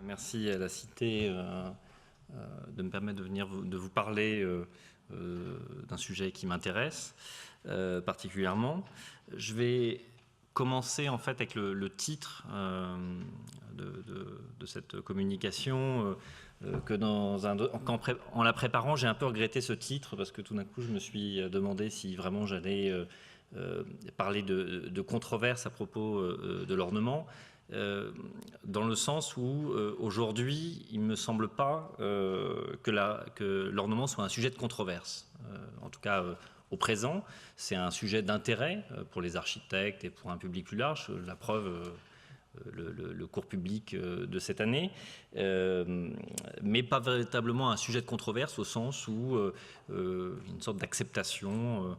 Merci à la Cité de me permettre de venir de vous parler d'un sujet qui m'intéresse particulièrement. Je vais commencer en fait avec le titre de cette communication que en la préparant, j'ai un peu regretté ce titre parce que tout d'un coup, je me suis demandé si vraiment j'allais parler de controverses à propos de l'ornement. Dans le sens où aujourd'hui, il ne me semble pas que l'ornement soit un sujet de controverse. En tout cas, au présent, c'est un sujet d'intérêt pour les architectes et pour un public plus large. La preuve, le cours public de cette année, mais pas véritablement un sujet de controverse au sens où une sorte d'acceptation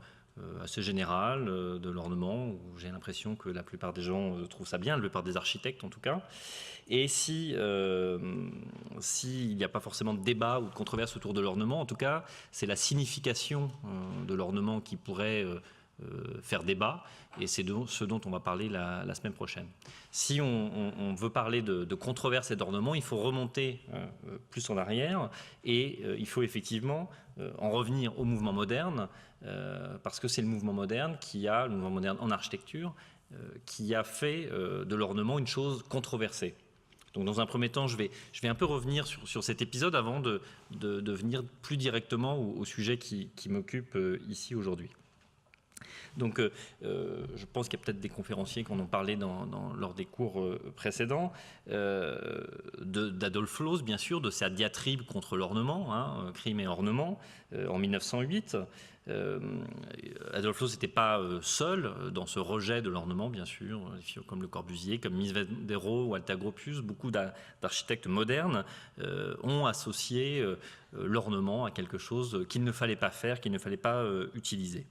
assez général de l'ornement, où j'ai l'impression que la plupart des gens trouvent ça bien, la plupart des architectes en tout cas. Et s'il n'y a pas forcément de débat ou de controverse autour de l'ornement, en tout cas, c'est la signification de l'ornement qui pourrait faire débat, et c'est ce dont on va parler la semaine prochaine. Si on veut parler de controverse et d'ornement, il faut remonter plus en arrière, et il faut effectivement en revenir au mouvement moderne, parce que c'est le mouvement moderne en architecture, qui a fait de l'ornement une chose controversée. Donc dans un premier temps, je vais un peu revenir sur cet épisode avant de venir plus directement au sujet qui m'occupe ici aujourd'hui. Donc je pense qu'il y a peut-être des conférenciers qui en ont parlé lors des cours précédents, d'Adolf Loos, bien sûr, de sa diatribe contre l'ornement, crime et ornement, en 1908. Adolf Loos n'était pas seul dans ce rejet de l'ornement, bien sûr, comme Le Corbusier, comme Mies van der Rohe ou Walter Gropius. Beaucoup d'architectes modernes ont associé l'ornement à quelque chose qu'il ne fallait pas faire, qu'il ne fallait pas utiliser.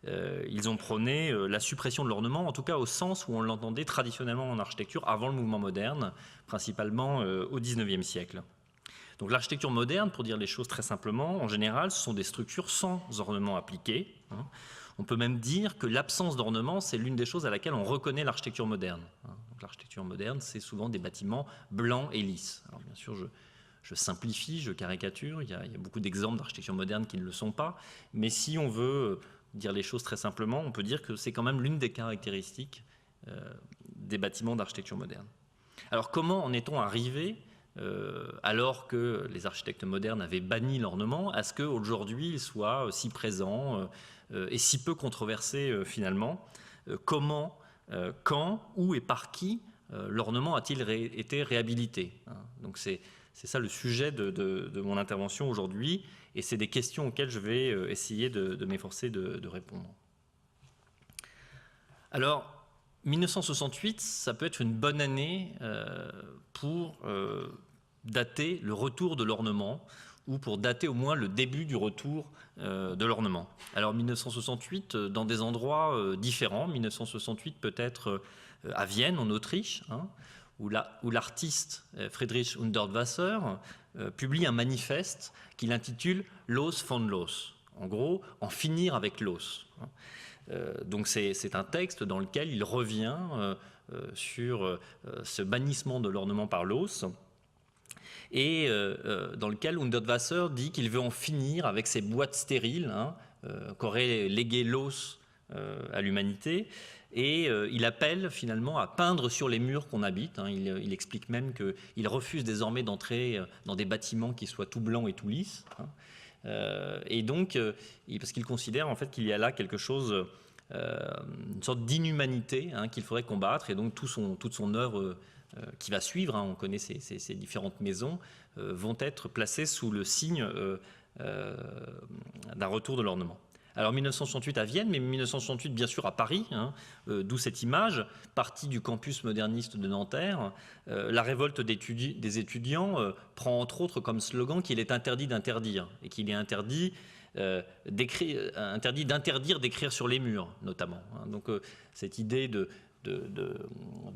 Ils ont prôné la suppression de l'ornement, en tout cas au sens où on l'entendait traditionnellement en architecture avant le mouvement moderne, principalement au XIXe siècle. Donc l'architecture moderne, pour dire les choses très simplement, en général, ce sont des structures sans ornement appliqué. On peut même dire que l'absence d'ornement, c'est l'une des choses à laquelle on reconnaît l'architecture moderne. L'architecture moderne, c'est souvent des bâtiments blancs et lisses. Alors bien sûr, je simplifie, je caricature, il y a beaucoup d'exemples d'architecture moderne qui ne le sont pas, mais si on veut dire les choses très simplement, on peut dire que c'est quand même l'une des caractéristiques des bâtiments d'architecture moderne. Alors comment en est-on arrivé, alors que les architectes modernes avaient banni l'ornement, à ce qu'aujourd'hui il soit si présent et si peu controversé finalement? Comment, quand, où et par qui l'ornement a-t-il été réhabilité? Donc c'est ça le sujet de mon intervention aujourd'hui, et c'est des questions auxquelles je vais essayer de m'efforcer de répondre. Alors, 1968, ça peut être une bonne année pour dater le retour de l'ornement, ou pour dater au moins le début du retour de l'ornement. Alors 1968, dans des endroits différents, 1968 peut-être à Vienne, en Autriche, où l'artiste Friedrich Hundertwasser publie un manifeste qu'il intitule « Los von Los », en gros, « En finir avec Los ». Donc c'est un texte dans lequel il revient sur ce bannissement de l'ornement par Los, et dans lequel Hundertwasser dit qu'il veut en finir avec ces boîtes stériles qu'aurait légué Los à l'humanité, et il appelle finalement à peindre sur les murs qu'on habite. Il explique même qu'il refuse désormais d'entrer dans des bâtiments qui soient tout blancs et tout lisses, et donc parce qu'il considère en fait qu'il y a là quelque chose, une sorte d'inhumanité qu'il faudrait combattre, et donc toute son œuvre qui va suivre, on connaît ces différentes maisons, vont être placées sous le signe d'un retour de l'ornement. Alors 1968 à Vienne, mais 1968 bien sûr à Paris, d'où cette image, partie du campus moderniste de Nanterre. La révolte des étudiants prend entre autres comme slogan qu'il est interdit d'interdire, et qu'il est interdit d'interdire d'écrire sur les murs, notamment. Donc cette idée de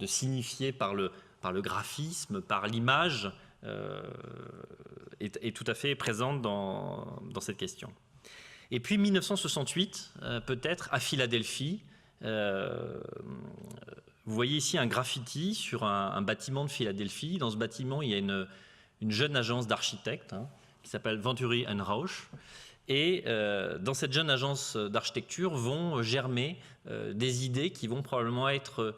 signifier par le graphisme, par l'image, est tout à fait présente dans cette question. Et puis 1968, peut-être à Philadelphie, Vous voyez ici un graffiti sur un bâtiment de Philadelphie. Dans ce bâtiment, il y a une jeune agence d'architectes qui s'appelle Venturi & Rauch. Et dans cette jeune agence d'architecture vont germer des idées qui vont probablement être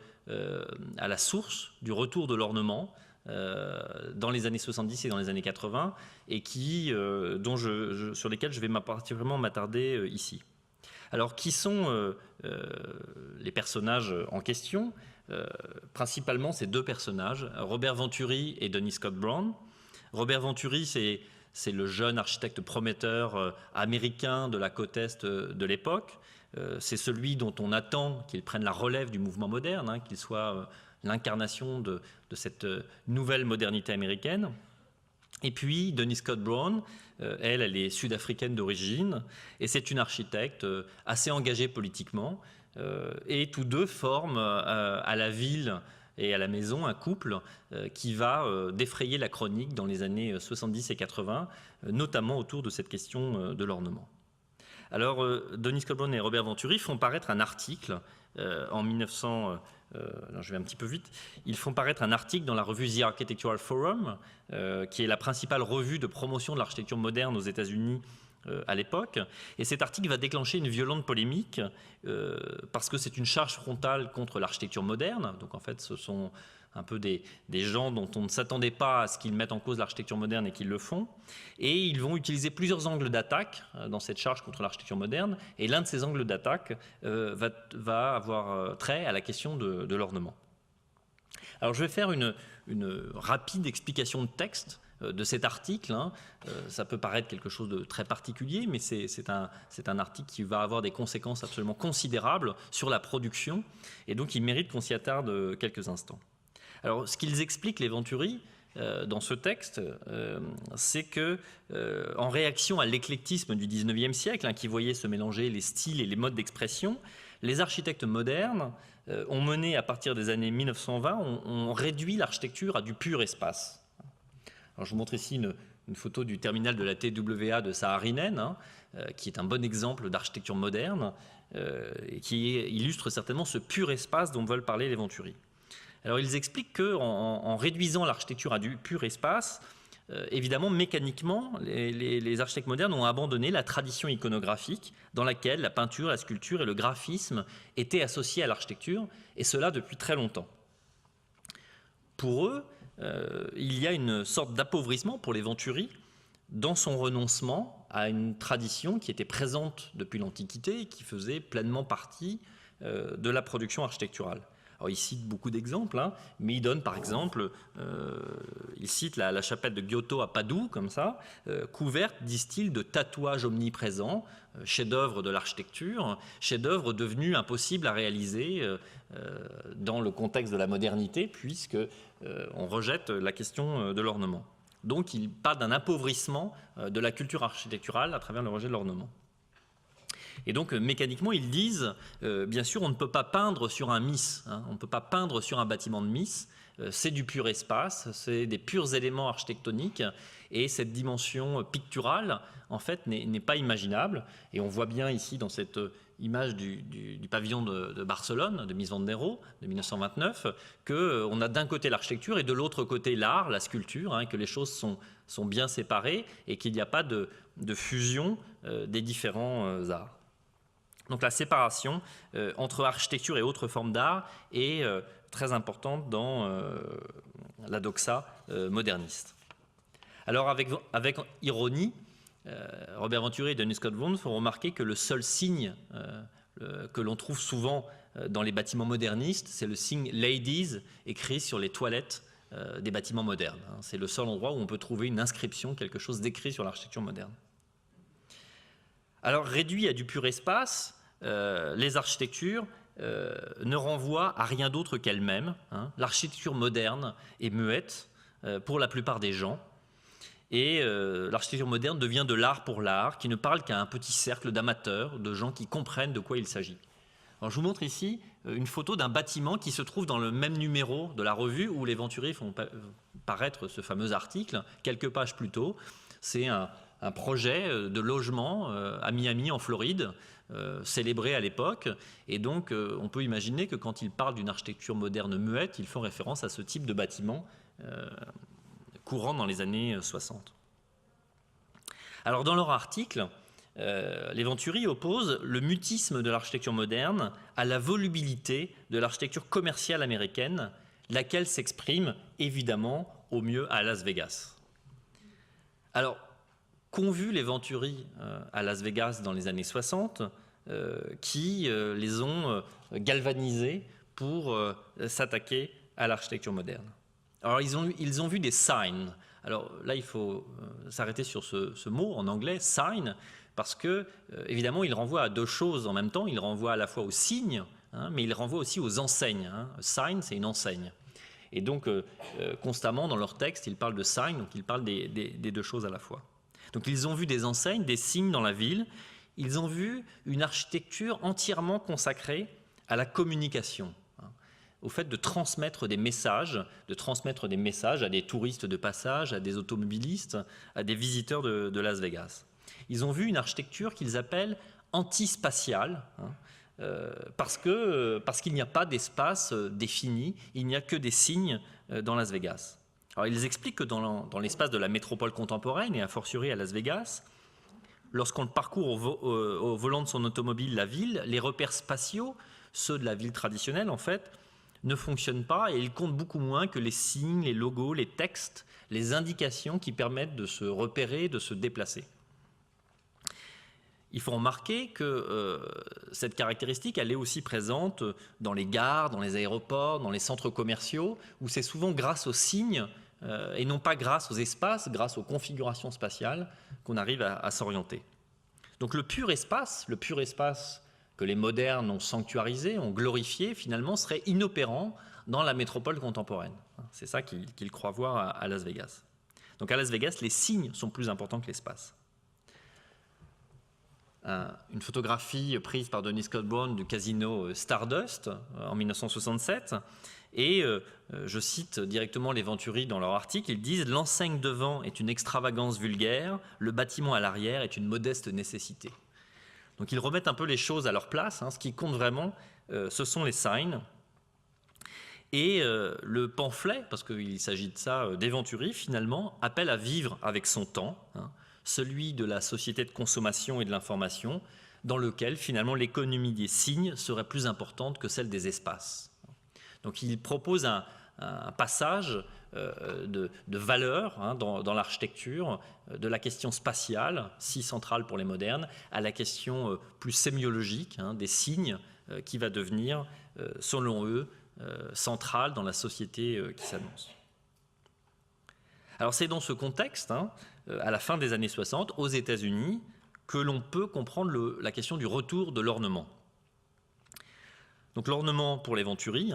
à la source du retour de l'ornement dans les années 70 et dans les années 80 et sur lesquelles je vais particulièrement m'attarder ici. Alors, qui sont les personnages en question? Principalement, ces deux personnages, Robert Venturi et Dennis Scott Brown. Robert Venturi, c'est le jeune architecte prometteur américain de la côte Est de l'époque. C'est celui dont on attend qu'il prenne la relève du mouvement moderne, qu'il soit l'incarnation de cette nouvelle modernité américaine. Et puis, Dennis Scott Brown, elle est sud-africaine d'origine, et c'est une architecte assez engagée politiquement, et tous deux forment à la ville et à la maison un couple qui va défrayer la chronique dans les années 70 et 80, notamment autour de cette question de l'ornement. Alors, Dennis Scott Brown et Robert Venturi font paraître un article en 1900. Alors je vais un petit peu vite. Ils font paraître un article dans la revue The Architectural Forum, qui est la principale revue de promotion de l'architecture moderne aux États-Unis à l'époque. Et cet article va déclencher une violente polémique parce que c'est une charge frontale contre l'architecture moderne. Donc en fait, ce sont un peu des gens dont on ne s'attendait pas à ce qu'ils mettent en cause l'architecture moderne et qu'ils le font. Et ils vont utiliser plusieurs angles d'attaque dans cette charge contre l'architecture moderne. Et l'un de ces angles d'attaque va avoir trait à la question de l'ornement. Alors je vais faire une rapide explication de texte de cet article. Ça peut paraître quelque chose de très particulier, mais c'est un article qui va avoir des conséquences absolument considérables sur la production. Et donc il mérite qu'on s'y attarde quelques instants. Alors, ce qu'ils expliquent, les Venturi, dans ce texte, c'est que, en réaction à l'éclectisme du XIXe siècle, qui voyait se mélanger les styles et les modes d'expression, les architectes modernes ont mené, à partir des années 1920, ont réduit l'architecture à du pur espace. Alors, je vous montre ici une photo du terminal de la TWA de Saarinen, qui est un bon exemple d'architecture moderne, et qui illustre certainement ce pur espace dont veulent parler les Venturi. Alors, ils expliquent qu'en réduisant l'architecture à du pur espace, évidemment, mécaniquement, les architectes modernes ont abandonné la tradition iconographique dans laquelle la peinture, la sculpture et le graphisme étaient associés à l'architecture, et cela depuis très longtemps. Pour eux, il y a une sorte d'appauvrissement pour les Venturi dans son renoncement à une tradition qui était présente depuis l'Antiquité et qui faisait pleinement partie de la production architecturale. Alors, il cite beaucoup d'exemples, mais il donne par exemple, il cite la chapelle de Giotto à Padoue, comme ça, couverte, disent-ils, de tatouages omniprésents, chef-d'œuvre de l'architecture, chef-d'œuvre devenu impossible à réaliser dans le contexte de la modernité, puisqu'on rejette la question de l'ornement. Donc il parle d'un appauvrissement de la culture architecturale à travers le rejet de l'ornement. Et donc, mécaniquement, ils disent, bien sûr, on ne peut pas peindre sur un Miss, on ne peut pas peindre sur un bâtiment de Miss, c'est du pur espace, c'est des purs éléments architectoniques, et cette dimension picturale, en fait, n'est pas imaginable. Et on voit bien ici, dans cette image du pavillon de Barcelone, de Mies van der Rohe, de 1929, qu'on a d'un côté l'architecture et de l'autre côté l'art, la sculpture, que les choses sont bien séparées et qu'il n'y a pas de fusion des différents arts. Donc la séparation entre architecture et autres formes d'art est très importante dans la doxa moderniste. Alors avec ironie, Robert Venturi et Dennis Scott Brown font remarquer que le seul signe que l'on trouve souvent dans les bâtiments modernistes, c'est le signe « Ladies » écrit sur les toilettes des bâtiments modernes. C'est le seul endroit où on peut trouver une inscription, quelque chose d'écrit sur l'architecture moderne. Alors réduit à du pur espace, les architectures ne renvoient à rien d'autre qu'elles-mêmes. L'architecture moderne est muette pour la plupart des gens. Et l'architecture moderne devient de l'art pour l'art, qui ne parle qu'à un petit cercle d'amateurs, de gens qui comprennent de quoi il s'agit. Alors, je vous montre ici une photo d'un bâtiment qui se trouve dans le même numéro de la revue où les Venturi font paraître ce fameux article, quelques pages plus tôt. C'est un projet de logement à Miami, en Floride, célébré à l'époque. Et donc, on peut imaginer que quand ils parlent d'une architecture moderne muette, ils font référence à ce type de bâtiment courant dans les années 60. Alors, dans leur article, les Venturi opposent le mutisme de l'architecture moderne à la volubilité de l'architecture commerciale américaine, laquelle s'exprime évidemment au mieux à Las Vegas. Alors, qu'ont vu les Venturi à Las Vegas dans les années 60 qui les ont galvanisés pour s'attaquer à l'architecture moderne? Alors, ils ont vu des signs. Alors là, il faut s'arrêter sur ce mot en anglais, sign, parce que, évidemment, il renvoie à deux choses en même temps. Il renvoie à la fois aux signes, mais il renvoie aussi aux enseignes. Sign, c'est une enseigne. Et donc, constamment, dans leur texte, ils parlent de sign, donc ils parlent des deux choses à la fois. Donc, ils ont vu des enseignes, des signes dans la ville. Ils ont vu une architecture entièrement consacrée à la communication, au fait de transmettre des messages à des touristes de passage, à des automobilistes, à des visiteurs de Las Vegas. Ils ont vu une architecture qu'ils appellent antispatiale, parce qu'il n'y a pas d'espace défini, il n'y a que des signes dans Las Vegas. Alors, ils expliquent que dans l'espace de la métropole contemporaine, et a fortiori à Las Vegas, lorsqu'on parcourt au volant de son automobile la ville, les repères spatiaux, ceux de la ville traditionnelle en fait, ne fonctionnent pas et ils comptent beaucoup moins que les signes, les logos, les textes, les indications qui permettent de se repérer, de se déplacer. Il faut remarquer que cette caractéristique, elle est aussi présente dans les gares, dans les aéroports, dans les centres commerciaux, où c'est souvent grâce aux signes et non pas grâce aux espaces, grâce aux configurations spatiales, qu'on arrive à s'orienter. Donc le pur espace que les modernes ont sanctuarisé, ont glorifié, finalement, serait inopérant dans la métropole contemporaine. C'est ça qu'ils croient voir à Las Vegas. Donc à Las Vegas, les signes sont plus importants que l'espace. Une photographie prise par Denis Scott Brown du casino Stardust en 1967. Et je cite directement les Venturi dans leur article, ils disent « L'enseigne devant est une extravagance vulgaire, le bâtiment à l'arrière est une modeste nécessité ». Donc ils remettent un peu les choses à leur place. Ce qui compte vraiment, ce sont les signs. Et le pamphlet, parce qu'il s'agit de ça, des Venturi, finalement, appelle à vivre avec son temps, celui de la société de consommation et de l'information, dans lequel, finalement, l'économie des signes serait plus importante que celle des espaces. Donc il propose un passage de valeur dans l'architecture, de la question spatiale, si centrale pour les modernes, à la question plus sémiologique des signes, qui va devenir, selon eux, centrale dans la société qui s'annonce. Alors c'est dans ce contexte, à la fin des années 60, aux États-Unis, que l'on peut comprendre la question du retour de l'ornement. Donc l'ornement pour les Venturi,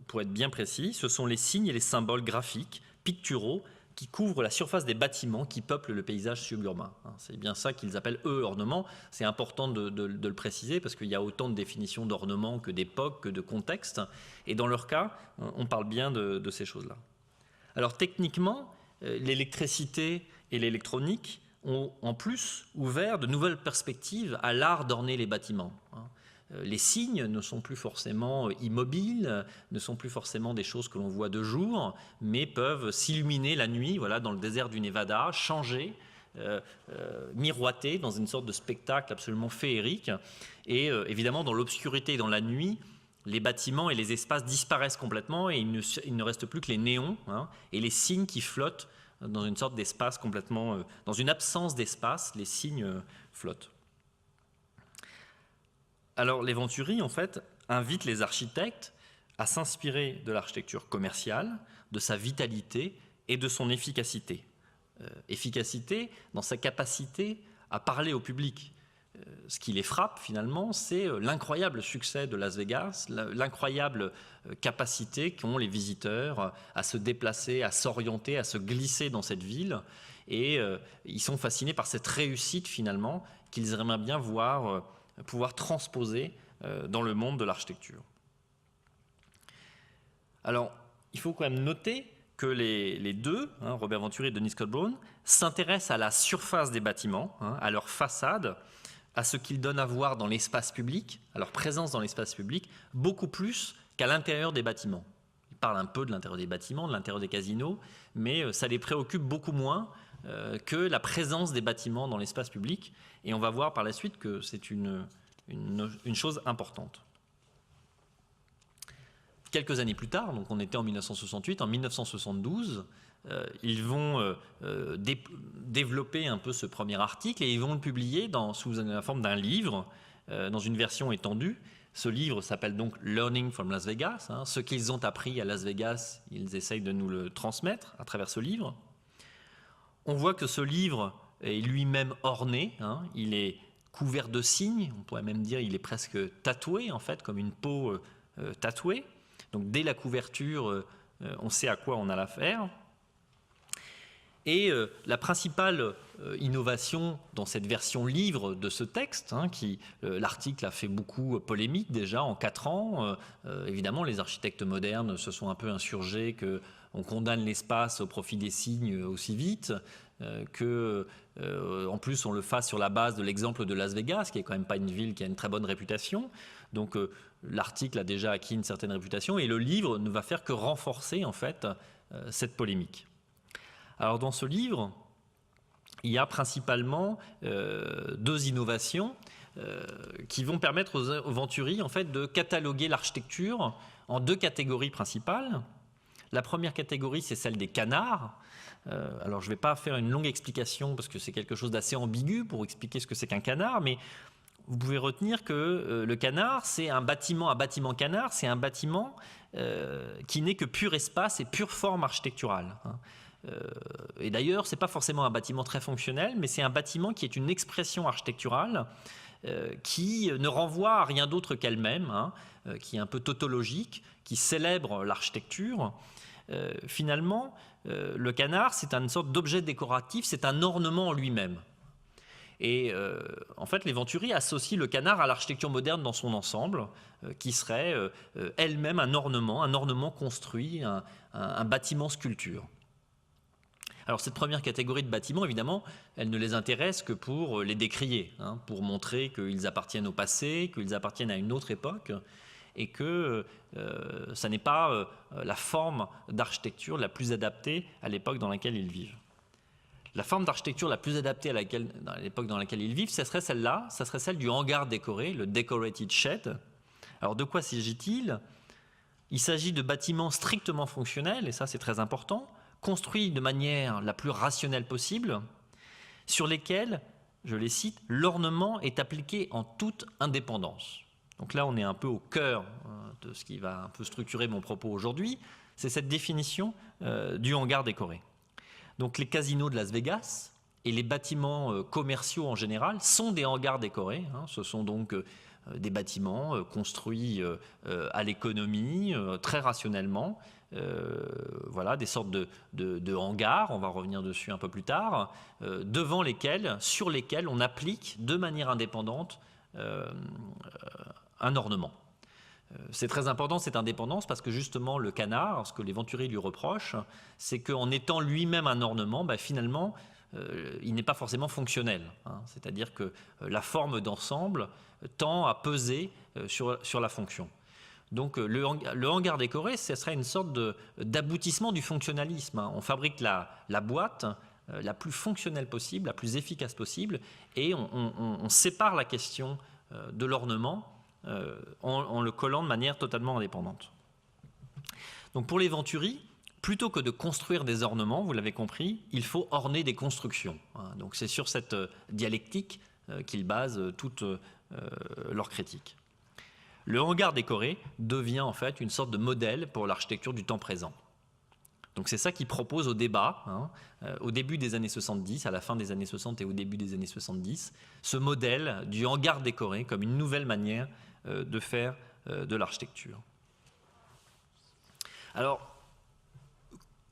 pour être bien précis, ce sont les signes et les symboles graphiques, picturaux, qui couvrent la surface des bâtiments qui peuplent le paysage suburbain. C'est bien ça qu'ils appellent, eux, ornement. C'est important de le préciser parce qu'il y a autant de définitions d'ornement que d'époque, que de contexte. Et dans leur cas, on parle bien de ces choses-là. Alors techniquement, l'électricité et l'électronique ont en plus ouvert de nouvelles perspectives à l'art d'orner les bâtiments. Les signes ne sont plus forcément immobiles, ne sont plus forcément des choses que l'on voit de jour, mais peuvent s'illuminer la nuit, voilà, dans le désert du Nevada, changer, miroiter dans une sorte de spectacle absolument féerique. Et évidemment, dans l'obscurité et dans la nuit, les bâtiments et les espaces disparaissent complètement et il ne reste plus que les néons et les signes qui flottent dans une sorte d'espace complètement... dans une absence d'espace, les signes flottent. Alors les Venturi, en fait, invitent les architectes à s'inspirer de l'architecture commerciale, de sa vitalité et de son efficacité. Efficacité dans sa capacité à parler au public. Ce qui les frappe finalement, c'est l'incroyable succès de Las Vegas, l'incroyable capacité qu'ont les visiteurs à se déplacer, à s'orienter, à se glisser dans cette ville. Et ils sont fascinés par cette réussite finalement qu'ils aimeraient bien voir pouvoir transposer dans le monde de l'architecture. Alors, il faut quand même noter que les deux, Robert Venturi et Denis Scott Brown, s'intéressent à la surface des bâtiments, à leur façade, à ce qu'ils donnent à voir dans l'espace public, à leur présence dans l'espace public, beaucoup plus qu'à l'intérieur des bâtiments. Ils parlent un peu de l'intérieur des bâtiments, de l'intérieur des casinos, mais ça les préoccupe beaucoup moins que la présence des bâtiments dans l'espace public. Et on va voir par la suite que c'est une chose importante. Quelques années plus tard, donc on était en 1968, en 1972, ils vont développer un peu ce premier article et ils vont le publier sous la forme d'un livre, dans une version étendue. Ce livre s'appelle donc Learning from Las Vegas. Ce qu'ils ont appris à Las Vegas, ils essayent de nous le transmettre à travers ce livre. On voit que ce livre est lui-même orné, il est couvert de signes, on pourrait même dire il est presque tatoué en fait, comme une peau tatouée. Donc dès la couverture, on sait à quoi on a l'affaire. Et la principale innovation dans cette version livre de ce texte, l'article a fait beaucoup polémique déjà en 4 ans. Évidemment, les architectes modernes se sont un peu insurgés qu'on condamne l'espace au profit des signes aussi vite, en plus on le fasse sur la base de l'exemple de Las Vegas, qui est quand même pas une ville qui a une très bonne réputation. Donc l'article a déjà acquis une certaine réputation et le livre ne va faire que renforcer en fait cette polémique. Alors dans ce livre, il y a principalement 2 innovations qui vont permettre aux Venturi en fait de cataloguer l'architecture en 2 catégories principales. La première catégorie, c'est celle des canards. Alors je ne vais pas faire une longue explication parce que c'est quelque chose d'assez ambigu pour expliquer ce que c'est qu'un canard, mais vous pouvez retenir que le canard, c'est un bâtiment canard, c'est un bâtiment qui n'est que pur espace et pure forme architecturale. Et d'ailleurs, ce n'est pas forcément un bâtiment très fonctionnel, mais c'est un bâtiment qui est une expression architecturale qui ne renvoie à rien d'autre qu'elle-même, qui est un peu tautologique, qui célèbre l'architecture. Finalement, le canard, c'est une sorte d'objet décoratif, c'est un ornement en lui-même. Et en fait, les Venturi associent le canard à l'architecture moderne dans son ensemble, qui serait elle-même un ornement construit, un bâtiment sculpture. Alors cette première catégorie de bâtiments, évidemment, elle ne les intéresse que pour les décrier, pour montrer qu'ils appartiennent au passé, qu'ils appartiennent à une autre époque, et que ça n'est pas la forme d'architecture la plus adaptée à l'époque dans laquelle ils vivent. La forme d'architecture la plus adaptée à l'époque dans laquelle ils vivent, ce serait celle-là, ça serait celle du hangar décoré, le decorated shed. Alors de quoi s'agit-il ? Il s'agit de bâtiments strictement fonctionnels, et ça c'est très important, construits de manière la plus rationnelle possible, sur lesquels, je les cite, l'ornement est appliqué en toute indépendance. Donc là, on est un peu au cœur de ce qui va un peu structurer mon propos aujourd'hui, c'est cette définition du hangar décoré. Donc les casinos de Las Vegas et les bâtiments commerciaux en général sont des hangars décorés. Ce sont donc des bâtiments construits à l'économie, très rationnellement. Voilà, des sortes de hangars, on va revenir dessus un peu plus tard, sur lesquels on applique de manière indépendante un ornement. C'est très important cette indépendance parce que justement le canard, ce que les Venturi lui reprochent, c'est qu'en étant lui-même un ornement, finalement il n'est pas forcément fonctionnel. C'est-à-dire que la forme d'ensemble tend à peser sur la fonction. Donc le hangar décoré, ce serait une sorte d'aboutissement du fonctionnalisme. On fabrique la boîte la plus fonctionnelle possible, la plus efficace possible, et on sépare la question de l'ornement en le collant de manière totalement indépendante. Donc pour les Venturi, plutôt que de construire des ornements, vous l'avez compris, il faut orner des constructions. Donc c'est sur cette dialectique qu'ils basent toute leur critique. Le hangar décoré devient en fait une sorte de modèle pour l'architecture du temps présent. Donc c'est ça qu'ils proposent au débat, au début des années 70, à la fin des années 60 et au début des années 70, ce modèle du hangar décoré comme une nouvelle manière de faire de l'architecture. Alors,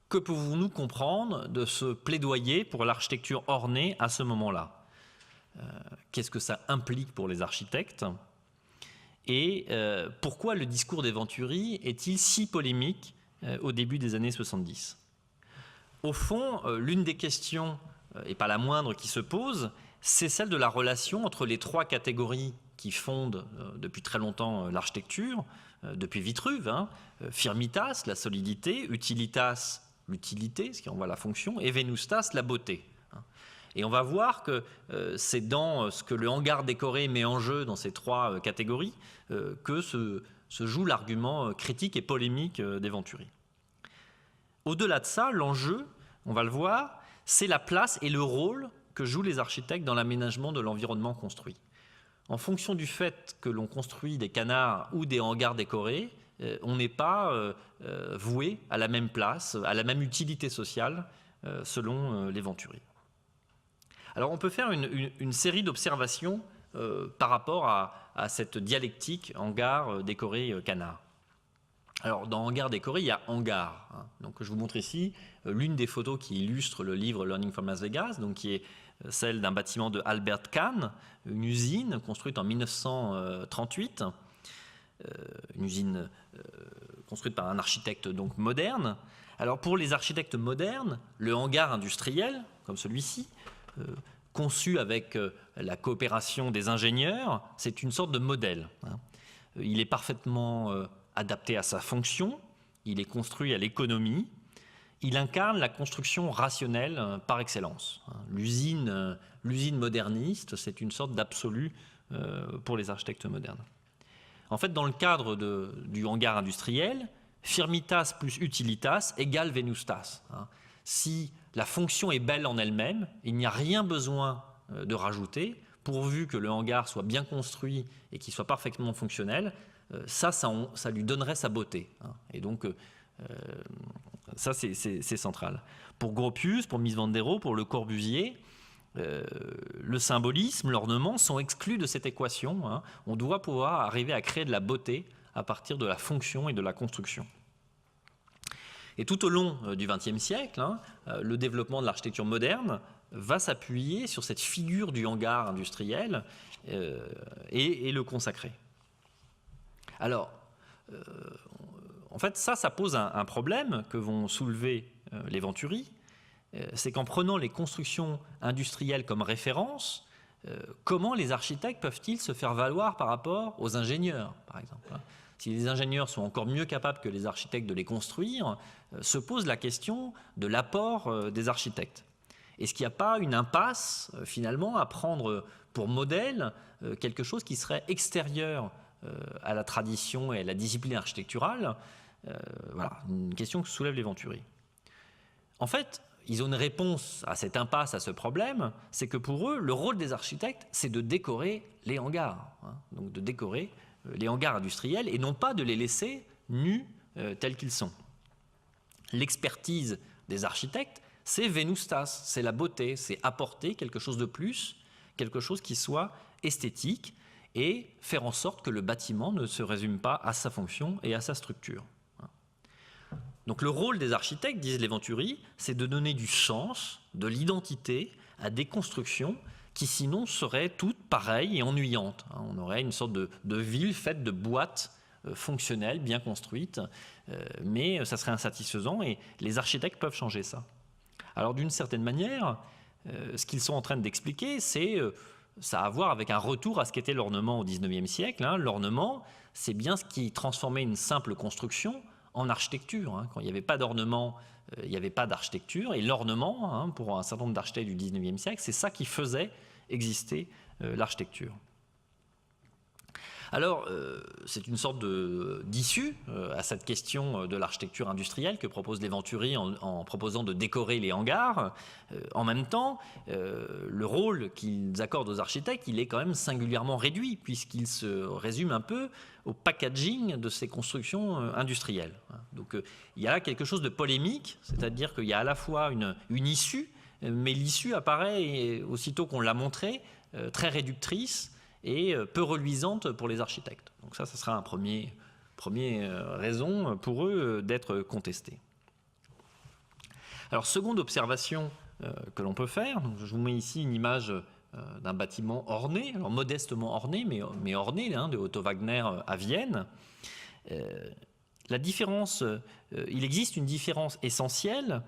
que pouvons-nous comprendre de ce plaidoyer pour l'architecture ornée à ce moment-là ? Qu'est-ce que ça implique pour les architectes ? Et pourquoi le discours des Venturi est-il si polémique au début des années 70 ? au fond, l'une des questions, et pas la moindre, qui se pose, c'est celle de la relation entre les trois catégories qui fondent depuis très longtemps l'architecture, depuis Vitruve, firmitas, la solidité, utilitas, l'utilité, ce qui renvoie à la fonction, et venustas, la beauté. Et on va voir que c'est dans ce que le hangar décoré met en jeu dans ces trois catégories que se joue l'argument critique et polémique des Venturi. Au-delà de ça, l'enjeu, on va le voir, c'est la place et le rôle que jouent les architectes dans l'aménagement de l'environnement construit. En fonction du fait que l'on construit des canards ou des hangars décorés, on n'est pas voué à la même place, à la même utilité sociale selon les Venturi. Alors on peut faire une série d'observations par rapport à cette dialectique hangar décoré canard. Alors, dans hangar décoré, il y a hangar. Donc, je vous montre ici l'une des photos qui illustre le livre Learning from Las Vegas, donc qui est celle d'un bâtiment de Albert Kahn, une usine construite en 1938, une usine construite par un architecte donc moderne. Alors, pour les architectes modernes, le hangar industriel, comme celui-ci, conçu avec la coopération des ingénieurs, c'est une sorte de modèle. Il est parfaitement adapté à sa fonction, il est construit à l'économie, il incarne la construction rationnelle par excellence. L'usine moderniste, c'est une sorte d'absolu pour les architectes modernes. En fait, dans le cadre du hangar industriel, firmitas plus utilitas égale venustas. Si la fonction est belle en elle-même, il n'y a rien besoin de rajouter, pourvu que le hangar soit bien construit et qu'il soit parfaitement fonctionnel. Ça lui donnerait sa beauté. Et donc, ça, c'est central. Pour Gropius, pour Mies van der Rohe, pour Le Corbusier, le symbolisme, l'ornement sont exclus de cette équation. On doit pouvoir arriver à créer de la beauté à partir de la fonction et de la construction. Et tout au long du XXe siècle, le développement de l'architecture moderne va s'appuyer sur cette figure du hangar industriel et le consacrer. Alors, en fait, ça pose un problème que vont soulever les Venturi, c'est qu'en prenant les constructions industrielles comme référence, comment les architectes peuvent-ils se faire valoir par rapport aux ingénieurs, par exemple ? Si les ingénieurs sont encore mieux capables que les architectes de les construire, se pose la question de l'apport des architectes. Est-ce qu'il n'y a pas une impasse, finalement, à prendre pour modèle quelque chose qui serait extérieur à la tradition et à la discipline architecturale? Voilà, une question que soulèvent les Venturi. En fait, ils ont une réponse à cette impasse, à ce problème, c'est que pour eux, le rôle des architectes, c'est de décorer les hangars, donc de décorer les hangars industriels et non pas de les laisser nus tels qu'ils sont. L'expertise des architectes, c'est venustas, c'est la beauté, c'est apporter quelque chose de plus, quelque chose qui soit esthétique, et faire en sorte que le bâtiment ne se résume pas à sa fonction et à sa structure. Donc le rôle des architectes, disent les Venturi, c'est de donner du sens, de l'identité à des constructions qui sinon seraient toutes pareilles et ennuyantes. On aurait une sorte de ville faite de boîtes fonctionnelles, bien construites, mais ça serait insatisfaisant et les architectes peuvent changer ça. Alors d'une certaine manière, ce qu'ils sont en train d'expliquer, c'est ça a à voir avec un retour à ce qu'était l'ornement au XIXe siècle. L'ornement, c'est bien ce qui transformait une simple construction en architecture. Quand il n'y avait pas d'ornement, il n'y avait pas d'architecture. Et l'ornement, pour un certain nombre d'architectes du XIXe siècle, c'est ça qui faisait exister l'architecture. Alors, c'est une sorte d'issue à cette question de l'architecture industrielle que proposent les Venturi en proposant de décorer les hangars. En même temps, le rôle qu'ils accordent aux architectes, il est quand même singulièrement réduit, puisqu'il se résume un peu au packaging de ces constructions industrielles. Donc, il y a là quelque chose de polémique, c'est-à-dire qu'il y a à la fois une issue, mais l'issue apparaît, aussitôt qu'on l'a montrée, très réductrice, et peu reluisante pour les architectes. Donc ça sera un première raison pour eux d'être contestés. Alors, seconde observation que l'on peut faire, donc je vous mets ici une image d'un bâtiment orné, alors modestement orné, mais orné, de Otto Wagner à Vienne. La différence, il existe une différence essentielle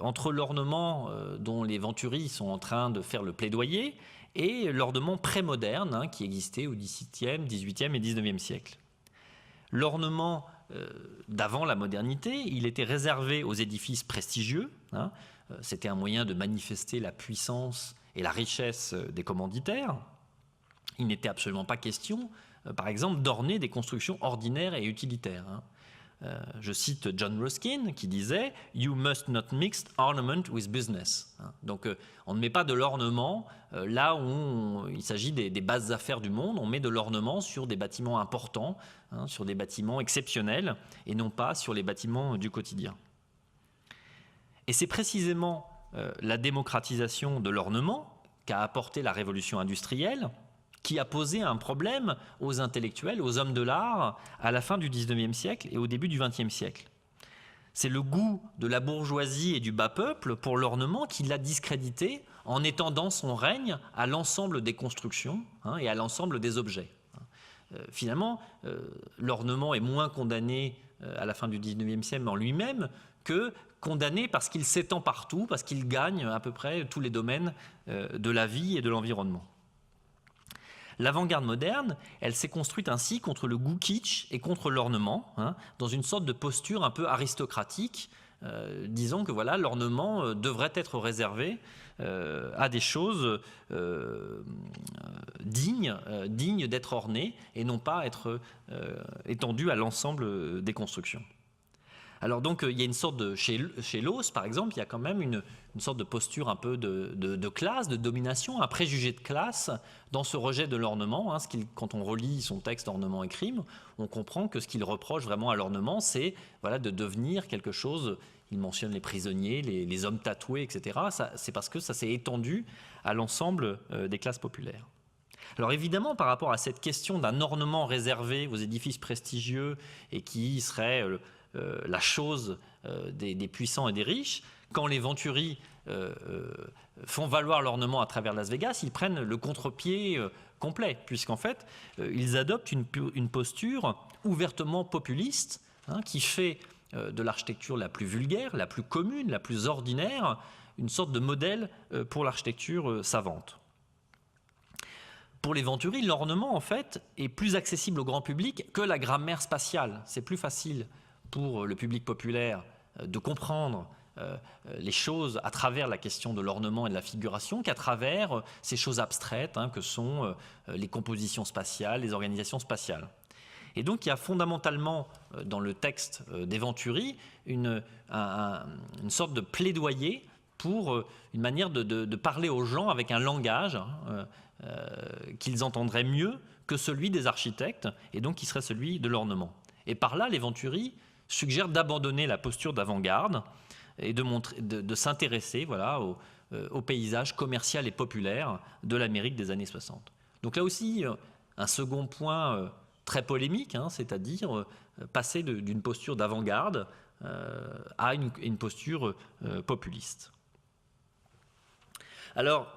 entre l'ornement dont les Venturi sont en train de faire le plaidoyer et l'ornement prémoderne qui existait au XVIIe, XVIIIe et XIXe siècle. L'ornement d'avant la modernité, il était réservé aux édifices prestigieux. C'était un moyen de manifester la puissance et la richesse des commanditaires. Il n'était absolument pas question, par exemple, d'orner des constructions ordinaires et utilitaires. Je cite John Ruskin qui disait « You must not mix ornament with business ». Donc on ne met pas de l'ornement là où il s'agit des bases affaires du monde, on met de l'ornement sur des bâtiments importants, sur des bâtiments exceptionnels et non pas sur les bâtiments du quotidien. Et c'est précisément la démocratisation de l'ornement qu'a apporté la révolution industrielle qui a posé un problème aux intellectuels, aux hommes de l'art, à la fin du XIXe siècle et au début du XXe siècle. C'est le goût de la bourgeoisie et du bas peuple pour l'ornement qui l'a discrédité en étendant son règne à l'ensemble des constructions et à l'ensemble des objets. Finalement, l'ornement est moins condamné à la fin du XIXe siècle en lui-même que condamné parce qu'il s'étend partout, parce qu'il gagne à peu près tous les domaines de la vie et de l'environnement. L'avant-garde moderne, elle s'est construite ainsi contre le goût kitsch et contre l'ornement, dans une sorte de posture un peu aristocratique, disons que voilà, l'ornement devrait être réservé à des choses dignes d'être ornées et non pas être étendues à l'ensemble des constructions. Alors donc il y a une sorte de, chez Lawes par exemple, il y a quand même une sorte de posture un peu de classe, de domination, un préjugé de classe dans ce rejet de l'ornement. Quand on relit son texte Ornement et crime, on comprend que ce qu'il reproche vraiment à l'ornement, c'est voilà, de devenir quelque chose, il mentionne les prisonniers, les hommes tatoués, etc. C'est parce que ça s'est étendu à l'ensemble des classes populaires. Alors évidemment, par rapport à cette question d'un ornement réservé aux édifices prestigieux et qui serait la chose des puissants et des riches, quand les Venturi font valoir l'ornement à travers Las Vegas, ils prennent le contre-pied complet, puisqu'en fait, ils adoptent une posture ouvertement populiste qui fait de l'architecture la plus vulgaire, la plus commune, la plus ordinaire, une sorte de modèle pour l'architecture savante. Pour les Venturi, l'ornement, en fait, est plus accessible au grand public que la grammaire spatiale. C'est plus facile pour le public populaire de comprendre les choses à travers la question de l'ornement et de la figuration qu'à travers ces choses abstraites que sont les compositions spatiales, les organisations spatiales. Et donc il y a fondamentalement dans le texte des Venturi une sorte de plaidoyer pour une manière de parler aux gens avec un langage qu'ils entendraient mieux que celui des architectes et donc qui serait celui de l'ornement. Et par là, les Venturi suggèrent d'abandonner la posture d'avant-garde et de s'intéresser voilà, au paysage commercial et populaire de l'Amérique des années 60. Donc là aussi, un second point très polémique, c'est-à-dire passer d'une posture d'avant-garde à une posture populiste. Alors,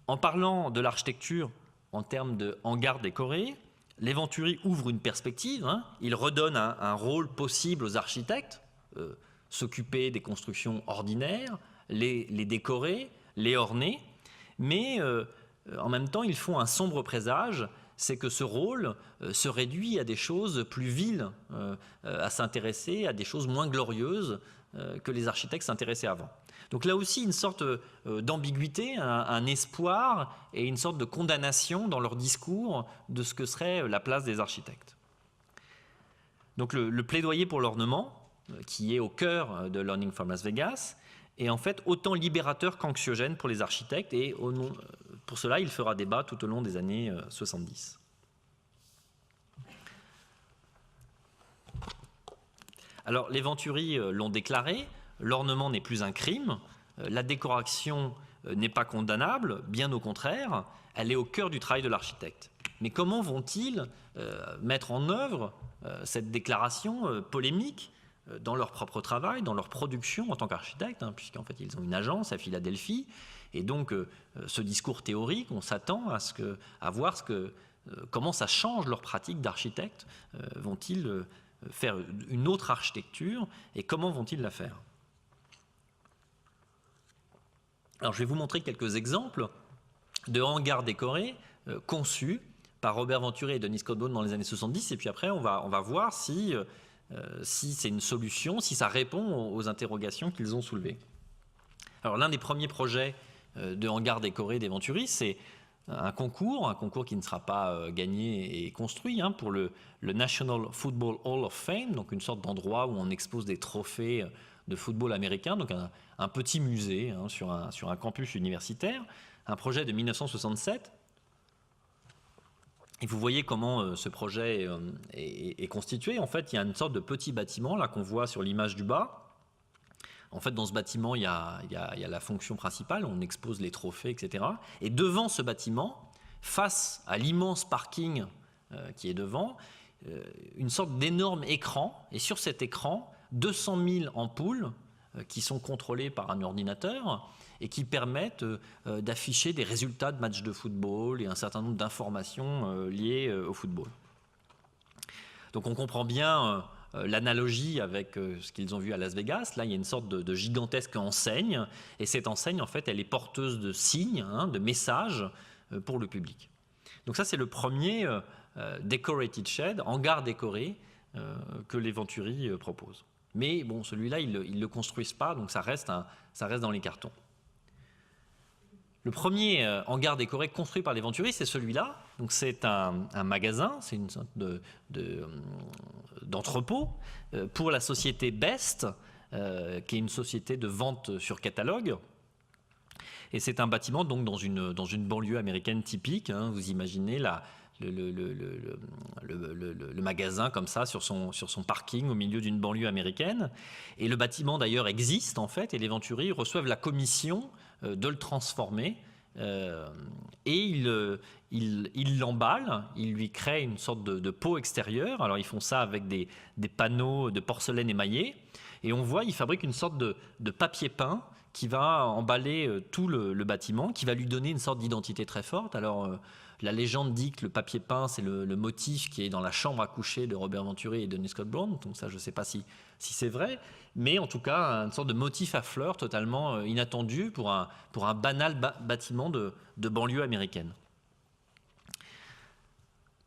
en parlant de l'architecture en termes de hangar décoré, les Venturi ouvrent une perspective, ils redonnent un rôle possible aux architectes, s'occuper des constructions ordinaires, les décorer, les orner, mais en même temps ils font un sombre présage, c'est que ce rôle se réduit à des choses plus viles, à s'intéresser à des choses moins glorieuses que les architectes s'intéressaient avant. Donc là aussi une sorte d'ambiguïté, un espoir et une sorte de condamnation dans leur discours de ce que serait la place des architectes. Donc le plaidoyer pour l'ornement, qui est au cœur de Learning from Las Vegas, est en fait autant libérateur qu'anxiogène pour les architectes et pour cela il fera débat tout au long des années 70. Alors les Venturi l'ont déclaré, l'ornement n'est plus un crime, la décoration n'est pas condamnable, bien au contraire, elle est au cœur du travail de l'architecte. Mais comment vont-ils mettre en œuvre cette déclaration polémique dans leur propre travail, dans leur production en tant qu'architecte, puisqu'en fait ils ont une agence à Philadelphie, et donc ce discours théorique, on s'attend à voir comment ça change leur pratique d'architecte, vont-ils faire une autre architecture et comment vont-ils la faire? Alors, je vais vous montrer quelques exemples de hangars décorés conçus par Robert Venturi et Dennis Cockburn dans les années 70. Et puis après, on va voir si c'est une solution, si ça répond aux interrogations qu'ils ont soulevées. Alors, l'un des premiers projets de hangars décorés des Venturi, c'est un concours qui ne sera pas gagné et construit pour le National Football Hall of Fame, donc une sorte d'endroit où on expose des trophées de football américain, donc un petit musée sur un campus universitaire, un projet de 1967. Et vous voyez comment ce projet est constitué. En fait, il y a une sorte de petit bâtiment là qu'on voit sur l'image du bas. En fait, dans ce bâtiment, il y a la fonction principale, on expose les trophées, etc. Et devant ce bâtiment, face à l'immense parking qui est devant, une sorte d'énorme écran. Et sur cet écran, 200 000 ampoules qui sont contrôlées par un ordinateur et qui permettent d'afficher des résultats de matchs de football et un certain nombre d'informations liées au football. Donc on comprend bien l'analogie avec ce qu'ils ont vu à Las Vegas. Là, il y a une sorte de gigantesque enseigne, et cette enseigne, en fait, elle est porteuse de signes, de messages pour le public. Donc ça, c'est le premier decorated shed, hangar décoré, que les Venturi proposent. Mais bon, celui-là, ils ne le construisent pas, donc ça reste dans les cartons. Le premier hangar décoré construit par les Venturi, c'est celui-là. Donc c'est un magasin, c'est une sorte d'entrepôt pour la société Best, qui est une société de vente sur catalogue. Et c'est un bâtiment donc dans une banlieue américaine typique. Vous imaginez le magasin comme ça sur son parking au milieu d'une banlieue américaine. Et le bâtiment d'ailleurs existe en fait, et les Venturi reçoivent la commission de le transformer et ils l'emballent, ils lui créent une sorte de pot extérieur. Alors ils font ça avec des panneaux de porcelaine émaillée, et on voit, ils fabriquent une sorte de papier peint qui va emballer tout le bâtiment, qui va lui donner une sorte d'identité très forte. Alors la légende dit que le papier peint, c'est le motif qui est dans la chambre à coucher de Robert Venturi et de Dennis Cockburn. Donc ça, je ne sais pas si c'est vrai. Mais en tout cas, une sorte de motif à fleurs totalement inattendu pour un banal bâtiment de banlieue américaine.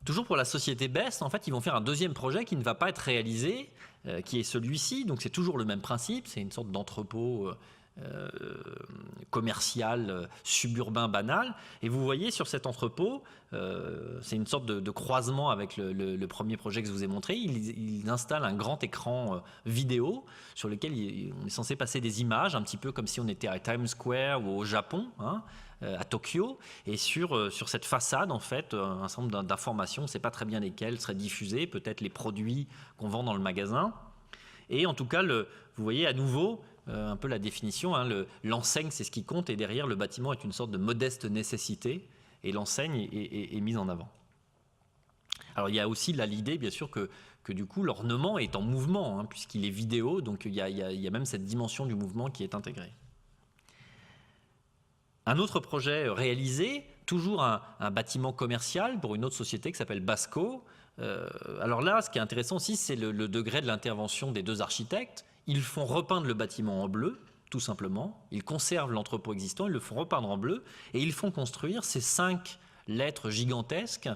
Toujours pour la société Best, en fait, ils vont faire un deuxième projet qui ne va pas être réalisé, qui est celui-ci. Donc c'est toujours le même principe, c'est une sorte d'entrepôt commercial, suburbain, banal. Et vous voyez sur cet entrepôt, c'est une sorte de croisement avec le premier projet que je vous ai montré. Ils installent un grand écran vidéo sur lequel on est censé passer des images, un petit peu comme si on était à Times Square ou au Japon, à Tokyo. Et sur cette façade, en fait, un certain nombre d'informations, on ne sait pas très bien lesquelles seraient diffusées, peut-être les produits qu'on vend dans le magasin. Et en tout cas, vous voyez à nouveau un peu la définition, l'enseigne c'est ce qui compte, et derrière le bâtiment est une sorte de modeste nécessité, et l'enseigne est mise en avant. Alors il y a aussi là l'idée bien sûr que du coup l'ornement est en mouvement, puisqu'il est vidéo, donc il y a même cette dimension du mouvement qui est intégrée. Un autre projet réalisé, toujours un bâtiment commercial pour une autre société qui s'appelle Basco. Alors là, ce qui est intéressant aussi, c'est le degré de l'intervention des deux architectes. Ils font repeindre le bâtiment en bleu, tout simplement. Ils conservent l'entrepôt existant, ils le font repeindre en bleu, et ils font construire ces 5 lettres gigantesques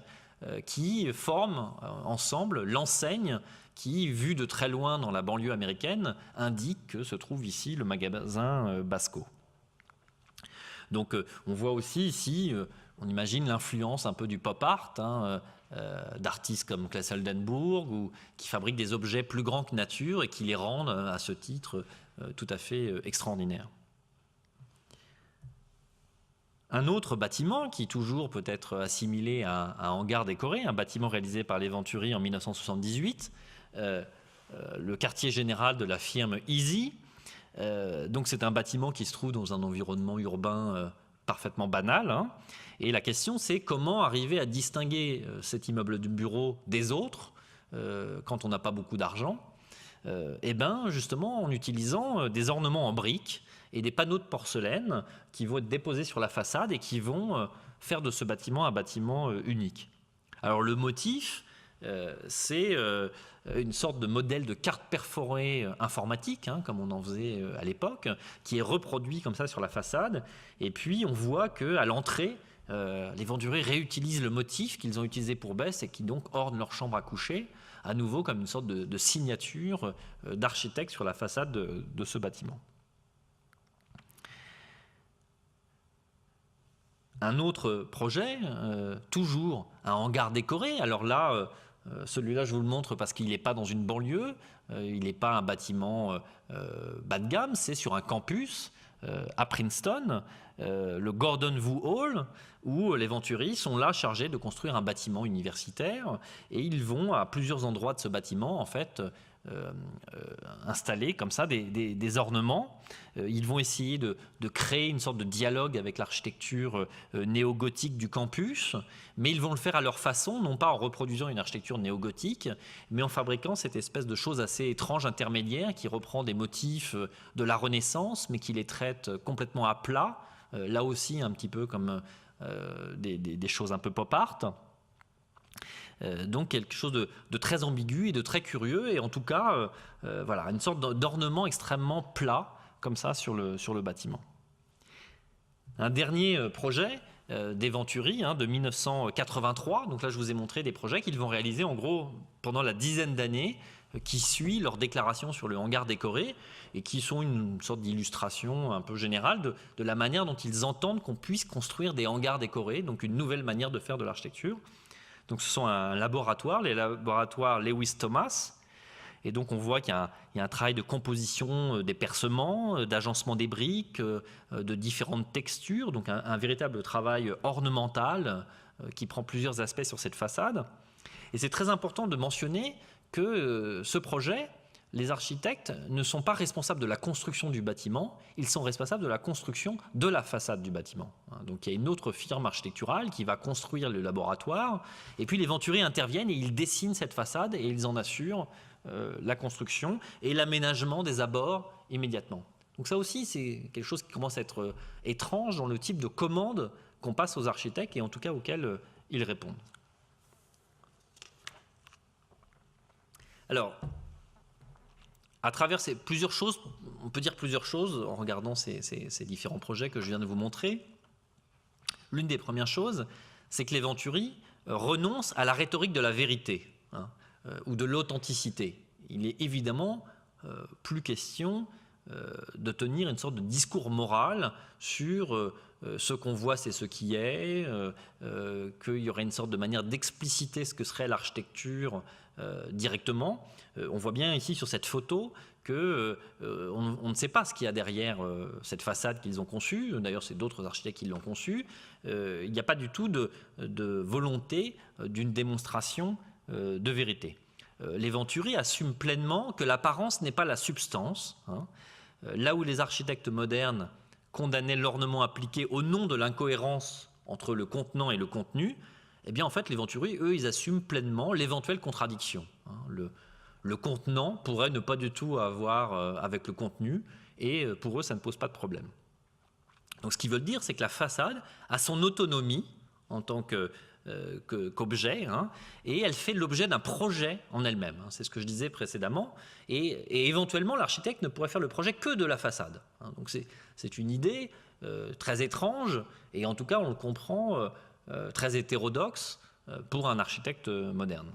qui forment ensemble l'enseigne qui, vue de très loin dans la banlieue américaine, indique que se trouve ici le magasin Basco. Donc on voit aussi ici, on imagine l'influence un peu du pop art, d'artistes comme Claes Oldenburg, ou qui fabriquent des objets plus grands que nature et qui les rendent à ce titre tout à fait extraordinaires. Un autre bâtiment qui toujours peut être assimilé à un hangar décoré, un bâtiment réalisé par les Venturi en 1978, le quartier général de la firme Easy. Donc c'est un bâtiment qui se trouve dans un environnement urbain parfaitement banal. Et la question, c'est comment arriver à distinguer cet immeuble de bureau des autres quand on n'a pas beaucoup d'argent. Et bien justement en utilisant des ornements en briques et des panneaux de porcelaine qui vont être déposés sur la façade et qui vont faire de ce bâtiment un bâtiment unique. Alors le motif, c'est une sorte de modèle de carte perforée informatique, comme on en faisait à l'époque, qui est reproduit comme ça sur la façade. Et puis on voit qu'à l'entrée, les Venturi réutilisent le motif qu'ils ont utilisé pour Besse et qui donc orne leur chambre à coucher, à nouveau comme une sorte de signature d'architecte sur la façade de ce bâtiment. Un autre projet, toujours un hangar décoré. Alors là, celui-là, je vous le montre parce qu'il n'est pas dans une banlieue, il n'est pas un bâtiment bas de gamme, c'est sur un campus à Princeton, le Gordon Wu Hall, où les Venturi sont là chargés de construire un bâtiment universitaire, et ils vont à plusieurs endroits de ce bâtiment, en fait, installer comme ça des ornements. Ils vont essayer de créer une sorte de dialogue avec l'architecture néo-gothique du campus, mais ils vont le faire à leur façon, non pas en reproduisant une architecture néo-gothique, mais en fabriquant cette espèce de chose assez étrange, intermédiaire, qui reprend des motifs de la Renaissance, mais qui les traite complètement à plat, là aussi un petit peu comme des choses un peu pop art. Donc quelque chose de très ambigu et de très curieux, et en tout cas voilà, une sorte d'ornement extrêmement plat comme ça sur le bâtiment. Un dernier projet des Venturi de 1983, donc là je vous ai montré des projets qu'ils vont réaliser en gros pendant la dizaine d'années qui suit leur déclaration sur le hangar décoré, et qui sont une sorte d'illustration un peu générale de la manière dont ils entendent qu'on puisse construire des hangars décorés, donc une nouvelle manière de faire de l'architecture. Donc ce sont un laboratoire, les laboratoires Lewis-Thomas, et donc on voit qu'il y a un travail de composition des percements, d'agencement des briques, de différentes textures, donc un véritable travail ornemental qui prend plusieurs aspects sur cette façade. Et c'est très important de mentionner que ce projet, les architectes ne sont pas responsables de la construction du bâtiment, ils sont responsables de la construction de la façade du bâtiment. Donc il y a une autre firme architecturale qui va construire le laboratoire, et puis les Venturi interviennent et ils dessinent cette façade et ils en assurent la construction et l'aménagement des abords immédiatement. Donc ça aussi, c'est quelque chose qui commence à être étrange dans le type de commande qu'on passe aux architectes, et en tout cas auxquelles ils répondent. Alors, à travers plusieurs choses, on peut dire plusieurs choses en regardant ces différents projets que je viens de vous montrer. L'une des premières choses, c'est que les Venturi renoncent à la rhétorique de la vérité ou de l'authenticité. Il est évidemment plus question de tenir une sorte de discours moral sur ce qu'on voit, c'est ce qui est, qu'il y aurait une sorte de manière d'expliciter ce que serait l'architecture directement. On voit bien ici sur cette photo qu'on ne sait pas ce qu'il y a derrière cette façade qu'ils ont conçue. D'ailleurs, c'est d'autres architectes qui l'ont conçue. Il n'y a pas du tout de volonté d'une démonstration de vérité. Les Venturi assument pleinement que l'apparence n'est pas la substance. Là où les architectes modernes condamnaient l'ornement appliqué au nom de l'incohérence entre le contenant et le contenu, eh bien en fait les Venturi, eux, ils assument pleinement l'éventuelle contradiction. Le contenant pourrait ne pas du tout avoir avec le contenu, et pour eux ça ne pose pas de problème. Donc ce qu'ils veulent dire, c'est que la façade a son autonomie en tant qu'objet, et elle fait l'objet d'un projet en elle-même. C'est ce que je disais précédemment, et éventuellement l'architecte ne pourrait faire le projet que de la façade. Donc c'est une idée très étrange, et en tout cas on le comprend très hétérodoxe pour un architecte moderne.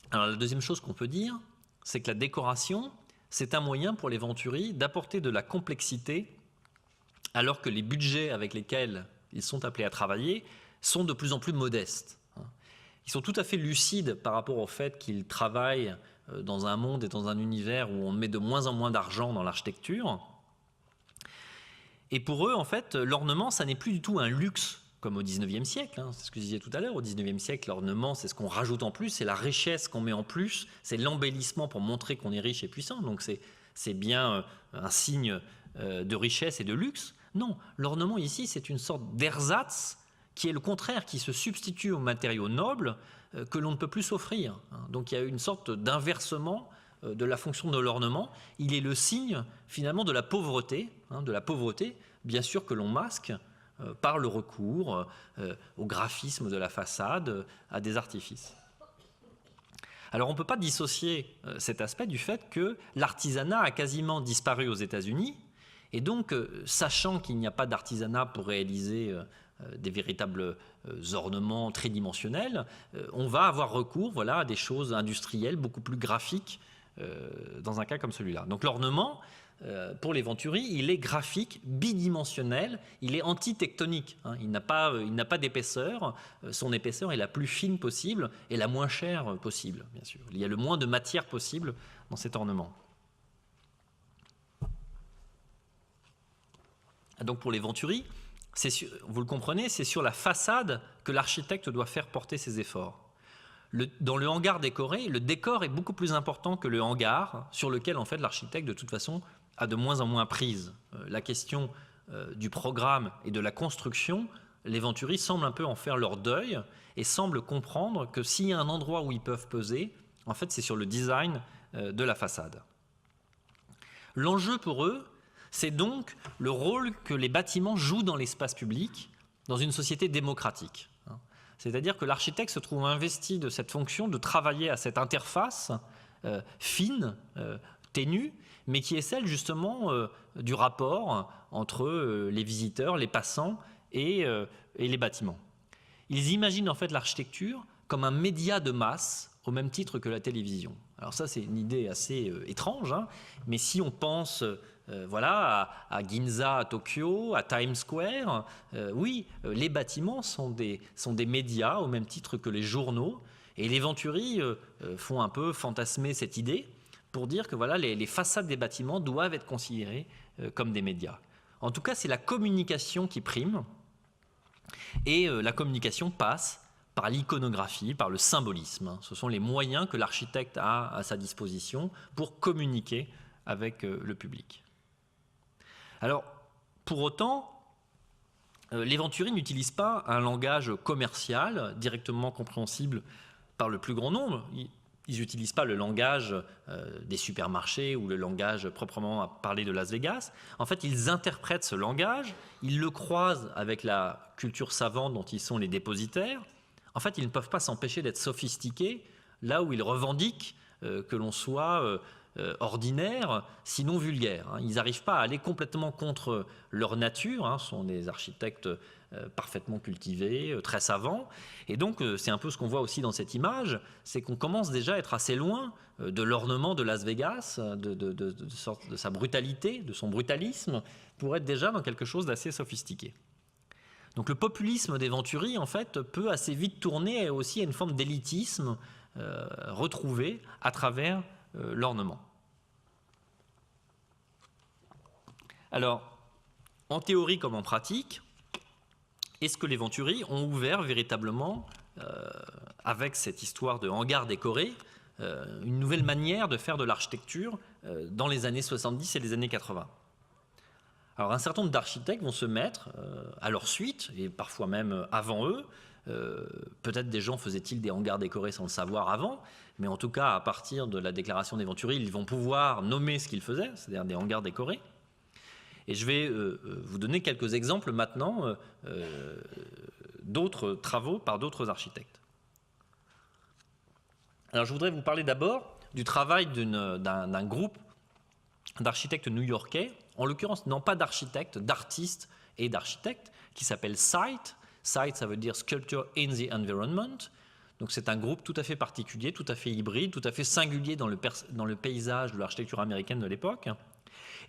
Alors la deuxième chose qu'on peut dire, c'est que la décoration, c'est un moyen pour les Venturi d'apporter de la complexité, alors que les budgets avec lesquels ils sont appelés à travailler sont de plus en plus modestes. Ils sont tout à fait lucides par rapport au fait qu'ils travaillent dans un monde et dans un univers où on met de moins en moins d'argent dans l'architecture. Et pour eux, en fait, l'ornement, ça n'est plus du tout un luxe comme au XIXe siècle. C'est ce que je disais tout à l'heure. Au XIXe siècle, l'ornement, c'est ce qu'on rajoute en plus, c'est la richesse qu'on met en plus, c'est l'embellissement pour montrer qu'on est riche et puissant. Donc c'est bien un signe de richesse et de luxe. Non, l'ornement ici, c'est une sorte d'ersatz qui est le contraire, qui se substitue aux matériaux nobles que l'on ne peut plus s'offrir. Donc il y a une sorte d'inversement de la fonction de l'ornement. Il est le signe finalement de la pauvreté, bien sûr que l'on masque par le recours au graphisme de la façade, à des artifices. Alors on ne peut pas dissocier cet aspect du fait que l'artisanat a quasiment disparu aux États-Unis, et donc sachant qu'il n'y a pas d'artisanat pour réaliser des véritables ornements tridimensionnels, on va avoir recours à des choses industrielles beaucoup plus graphiques dans un cas comme celui-là. Donc l'ornement, pour les Venturi, il est graphique, bidimensionnel, il est antitectonique. Il n'a pas d'épaisseur. Son épaisseur est la plus fine possible et la moins chère possible, bien sûr. Il y a le moins de matière possible dans cet ornement. Donc pour les Venturi, vous le comprenez, c'est sur la façade que l'architecte doit faire porter ses efforts. Dans le hangar décoré, le décor est beaucoup plus important que le hangar sur lequel en fait l'architecte de toute façon a de moins en moins prise. La question du programme et de la construction, les Venturi semblent un peu en faire leur deuil et semblent comprendre que s'il y a un endroit où ils peuvent peser, en fait c'est sur le design de la façade. L'enjeu pour eux, c'est donc le rôle que les bâtiments jouent dans l'espace public dans une société démocratique. C'est-à-dire que l'architecte se trouve investi de cette fonction de travailler à cette interface fine, ténue, mais qui est celle justement du rapport entre les visiteurs, les passants et les bâtiments. Ils imaginent en fait l'architecture comme un média de masse au même titre que la télévision. Alors ça c'est une idée assez étrange, mais si on pense à Ginza à Tokyo, à Times Square, oui, les bâtiments sont des médias au même titre que les journaux, et les Venturi font un peu fantasmer cette idée pour dire que les façades des bâtiments doivent être considérées comme des médias. En tout cas, c'est la communication qui prime, et la communication passe par l'iconographie, par le symbolisme. Ce sont les moyens que l'architecte a à sa disposition pour communiquer avec le public. Alors, pour autant, les Venturi n'utilisent pas un langage commercial directement compréhensible par le plus grand nombre. Ils n'utilisent pas le langage des supermarchés ou le langage proprement parlé de Las Vegas. En fait, ils interprètent ce langage, ils le croisent avec la culture savante dont ils sont les dépositaires. En fait, ils ne peuvent pas s'empêcher d'être sophistiqués là où ils revendiquent que l'on soit ordinaire, sinon vulgaire. Ils n'arrivent pas à aller complètement contre leur nature. Ce sont des architectes parfaitement cultivés, très savants. Et donc, c'est un peu ce qu'on voit aussi dans cette image, c'est qu'on commence déjà à être assez loin de l'ornement de Las Vegas, de sa brutalité, de son brutalisme, pour être déjà dans quelque chose d'assez sophistiqué. Donc le populisme des Venturi, en fait, peut assez vite tourner aussi à une forme d'élitisme retrouvé à travers l'ornement. Alors, en théorie comme en pratique, est-ce que les Venturi ont ouvert véritablement, avec cette histoire de hangar décoré, une nouvelle manière de faire de l'architecture dans les années 70 et les années 80 ? Alors un certain nombre d'architectes vont se mettre à leur suite, et parfois même avant eux. Peut-être des gens faisaient-ils des hangars décorés sans le savoir avant, mais en tout cas, à partir de la déclaration des Venturi, ils vont pouvoir nommer ce qu'ils faisaient, c'est-à-dire des hangars décorés. Et je vais vous donner quelques exemples maintenant d'autres travaux par d'autres architectes. Alors je voudrais vous parler d'abord du travail d'un groupe d'architectes new-yorkais, en l'occurrence non pas d'architectes, d'artistes et d'architectes, qui s'appelle SITE. SITE, ça veut dire Sculpture in the Environment. Donc c'est un groupe tout à fait particulier, tout à fait hybride, tout à fait singulier dans le paysage de l'architecture américaine de l'époque.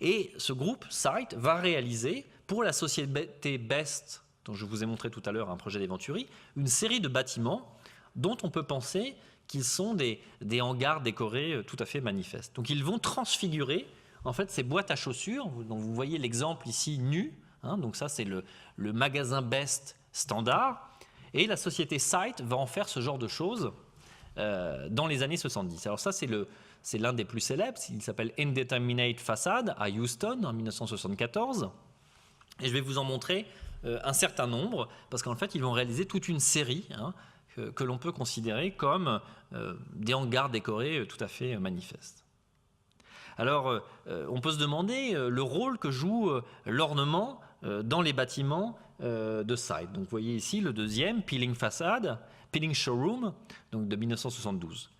Et ce groupe, SITE, va réaliser pour la société Best, dont je vous ai montré tout à l'heure un projet des Venturi, une série de bâtiments dont on peut penser qu'ils sont des hangars décorés tout à fait manifestes. Donc ils vont transfigurer en fait ces boîtes à chaussures, dont vous voyez l'exemple ici nu, donc ça c'est le magasin Best standard, et la société SITE va en faire ce genre de choses dans les années 70. Alors ça c'est l'un des plus célèbres, il s'appelle Indeterminate Facade à Houston en 1974, et je vais vous en montrer un certain nombre, parce qu'en fait ils vont réaliser toute une série que l'on peut considérer comme des hangars décorés tout à fait manifestes. Alors, on peut se demander le rôle que joue l'ornement dans les bâtiments de SITE. Donc, vous voyez ici le deuxième, Peeling Facade, Peeling Showroom, donc de 1972.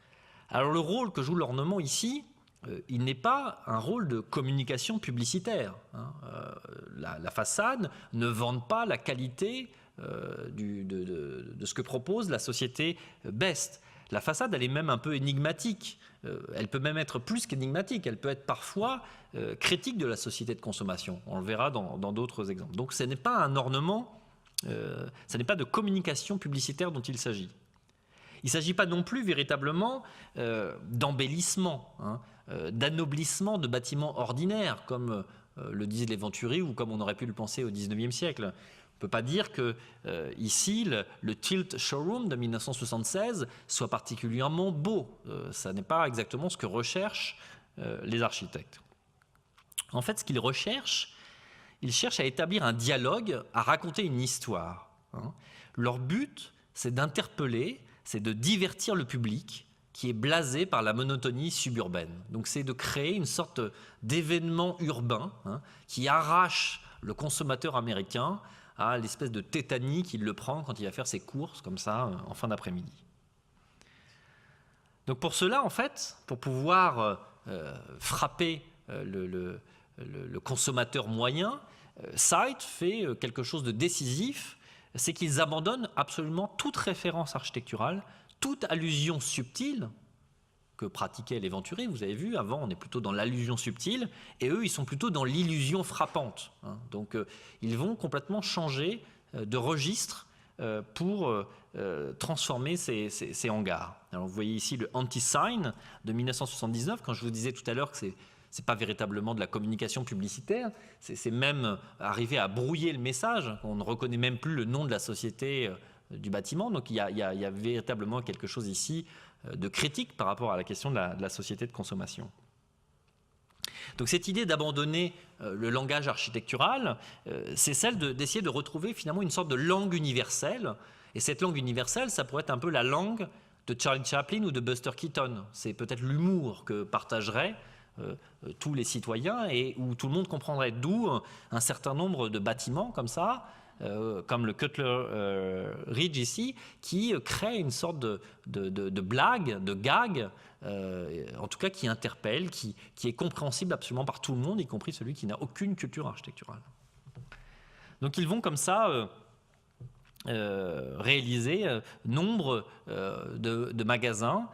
Alors le rôle que joue l'ornement ici, il n'est pas un rôle de communication publicitaire. La façade ne vante pas la qualité de ce que propose la société Best. La façade, elle est même un peu énigmatique. Elle peut même être plus qu'énigmatique. Elle peut être parfois critique de la société de consommation. On le verra dans d'autres exemples. Donc ce n'est pas un ornement, ce n'est pas de communication publicitaire dont il s'agit. Il ne s'agit pas non plus véritablement d'embellissement, d'anoblissement de bâtiments ordinaires, comme le disent les Venturi ou comme on aurait pu le penser au XIXe siècle. On ne peut pas dire que ici, le Tilt Showroom de 1976 soit particulièrement beau. Ça n'est pas exactement ce que recherchent les architectes. En fait, ce qu'ils recherchent, ils cherchent à établir un dialogue, à raconter une histoire. Leur but, c'est d'interpeller, c'est de divertir le public qui est blasé par la monotonie suburbaine. Donc c'est de créer une sorte d'événement urbain qui arrache le consommateur américain à l'espèce de tétanie qu'il le prend quand il va faire ses courses comme ça en fin d'après-midi. Donc pour cela, en fait, pour pouvoir frapper le consommateur moyen, Sight fait quelque chose de décisif, c'est qu'ils abandonnent absolument toute référence architecturale, toute allusion subtile que pratiquaient les Venturi. Vous avez vu, avant, on est plutôt dans l'allusion subtile, et eux, ils sont plutôt dans l'illusion frappante. Donc, ils vont complètement changer de registre pour transformer ces hangars. Alors, vous voyez ici le Anti-Sign de 1979, quand je vous disais tout à l'heure que c'est pas véritablement de la communication publicitaire, c'est même arrivé à brouiller le message, on ne reconnaît même plus le nom de la société du bâtiment, donc il y a véritablement quelque chose ici de critique par rapport à la question de la société de consommation. Donc cette idée d'abandonner le langage architectural, c'est celle d'essayer de retrouver finalement une sorte de langue universelle, et cette langue universelle, ça pourrait être un peu la langue de Charlie Chaplin ou de Buster Keaton, c'est peut-être l'humour que partageraient tous les citoyens et où tout le monde comprendrait, d'où un certain nombre de bâtiments comme ça, comme le Cutler Ridge ici, qui crée une sorte de blague, de gag, en tout cas qui interpelle, qui est compréhensible absolument par tout le monde, y compris celui qui n'a aucune culture architecturale. Donc ils vont comme ça réaliser nombre de magasins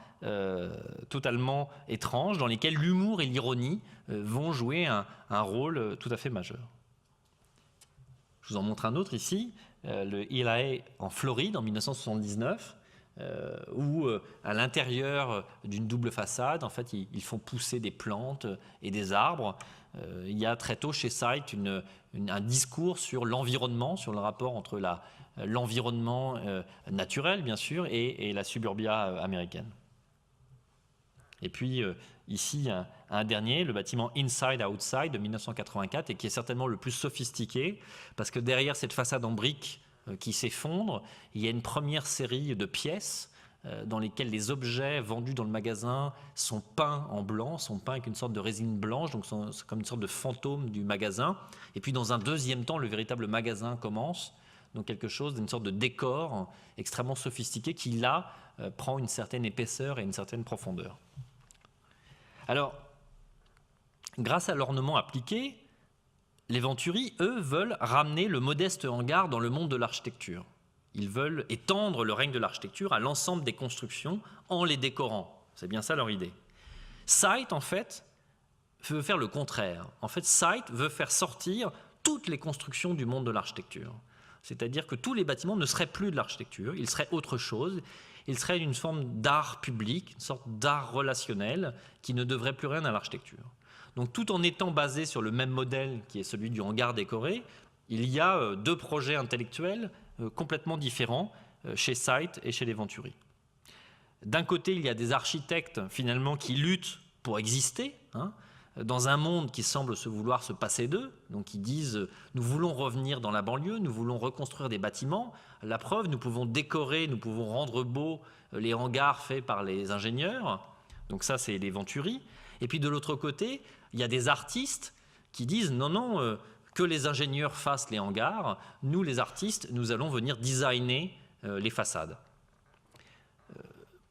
totalement étranges dans lesquels l'humour et l'ironie vont jouer un rôle tout à fait majeur. Je vous en montre un autre ici, le Eli en Floride en 1979, où à l'intérieur d'une double façade, en fait, ils font pousser des plantes et des arbres. Il y a très tôt chez Sight un discours sur l'environnement, sur le rapport entre l'environnement naturel, bien sûr, et la suburbia américaine. Et puis ici, un dernier, le bâtiment Inside Outside de 1984, et qui est certainement le plus sophistiqué, parce que derrière cette façade en briques qui s'effondre, il y a une première série de pièces dans lesquelles les objets vendus dans le magasin sont peints en blanc, sont peints avec une sorte de résine blanche, donc c'est comme une sorte de fantôme du magasin. Et puis dans un deuxième temps, le véritable magasin commence, donc quelque chose d'une sorte de décor extrêmement sophistiqué qui là prend une certaine épaisseur et une certaine profondeur. Alors, grâce à l'ornement appliqué, les Venturi, eux, veulent ramener le modeste hangar dans le monde de l'architecture. Ils veulent étendre le règne de l'architecture à l'ensemble des constructions en les décorant. C'est bien ça leur idée. Sight, en fait, veut faire le contraire. En fait, Sight veut faire sortir toutes les constructions du monde de l'architecture. C'est-à-dire que tous les bâtiments ne seraient plus de l'architecture, ils seraient autre chose. Ils seraient une forme d'art public, une sorte d'art relationnel qui ne devrait plus rien à l'architecture. Donc tout en étant basé sur le même modèle qui est celui du hangar décoré, il y a deux projets intellectuels complètement différents chez Sight et chez les Venturi. D'un côté, il y a des architectes finalement qui luttent pour exister, dans un monde qui semble vouloir se passer d'eux. Donc ils disent nous voulons revenir dans la banlieue, nous voulons reconstruire des bâtiments. La preuve, nous pouvons décorer, nous pouvons rendre beaux les hangars faits par les ingénieurs. Donc ça, c'est les Venturi. Et puis de l'autre côté, il y a des artistes qui disent non, que les ingénieurs fassent les hangars. Nous, les artistes, nous allons venir designer les façades.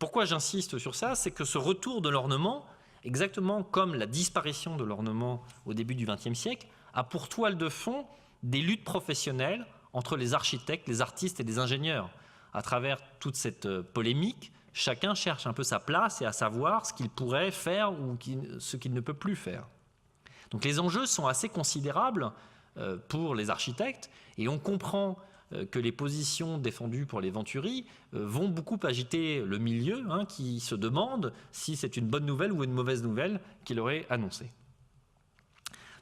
Pourquoi j'insiste sur ça? C'est que ce retour de l'ornement, exactement comme la disparition de l'ornement au début du XXe siècle, a pour toile de fond des luttes professionnelles entre les architectes, les artistes et les ingénieurs. À travers toute cette polémique, chacun cherche un peu sa place et à savoir ce qu'il pourrait faire ou ce qu'il ne peut plus faire. Donc les enjeux sont assez considérables pour les architectes et on comprend que les positions défendues pour les Venturi vont beaucoup agiter le milieu qui se demande si c'est une bonne nouvelle ou une mauvaise nouvelle qu'il aurait annoncée.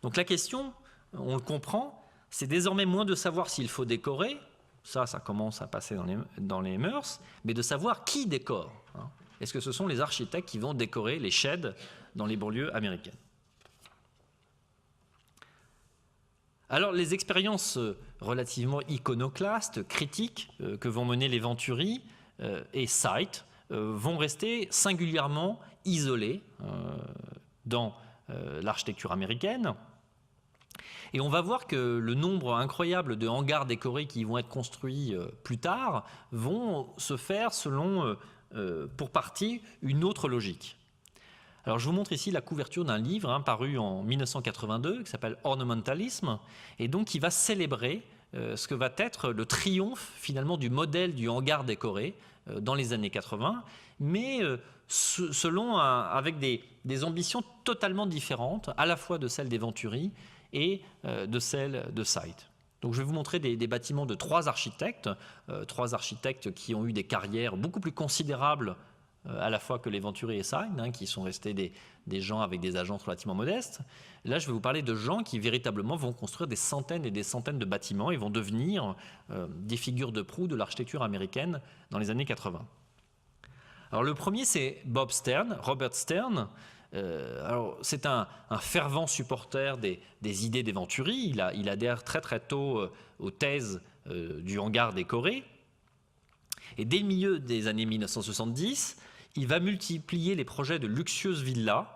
Donc la question, on le comprend, c'est désormais moins de savoir s'il faut décorer, ça commence à passer dans les mœurs, mais de savoir qui décore. Est-ce que ce sont les architectes qui vont décorer les sheds dans les banlieues américaines? Alors, les expériences relativement iconoclastes, critiques, que vont mener les Venturi et Site vont rester singulièrement isolées dans l'architecture américaine. Et on va voir que le nombre incroyable de hangars décorés qui vont être construits plus tard vont se faire selon, pour partie, une autre logique. Alors je vous montre ici la couverture d'un livre paru en 1982 qui s'appelle Ornementalism et donc qui va célébrer ce que va être le triomphe finalement du modèle du hangar décoré dans les années 80, mais avec des ambitions totalement différentes, à la fois de celles des Venturi et de celles de Site. Donc je vais vous montrer des bâtiments de trois architectes qui ont eu des carrières beaucoup plus considérables à la fois que les Venturi et Site, qui sont restés des gens avec des agences relativement modestes. Là, je vais vous parler de gens qui véritablement vont construire des centaines et des centaines de bâtiments et vont devenir des figures de proue de l'architecture américaine dans les années 80. Alors le premier, c'est Bob Stern, Robert Stern. Alors, c'est un fervent supporter des idées des Venturi. Il adhère très très tôt aux thèses du hangar décoré. Et dès le milieu des années 1970, il va multiplier les projets de luxueuses villas,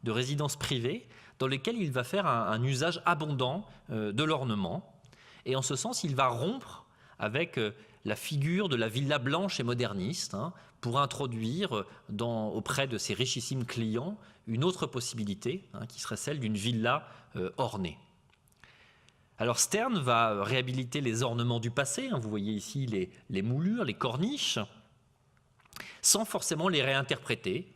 de résidences privées, dans lesquelles il va faire un usage abondant de l'ornement. Et en ce sens, il va rompre avec la figure de la villa blanche et moderniste pour introduire auprès de ses richissimes clients une autre possibilité qui serait celle d'une villa ornée. Alors Stern va réhabiliter les ornements du passé, vous voyez ici les moulures, les corniches, sans forcément les réinterpréter.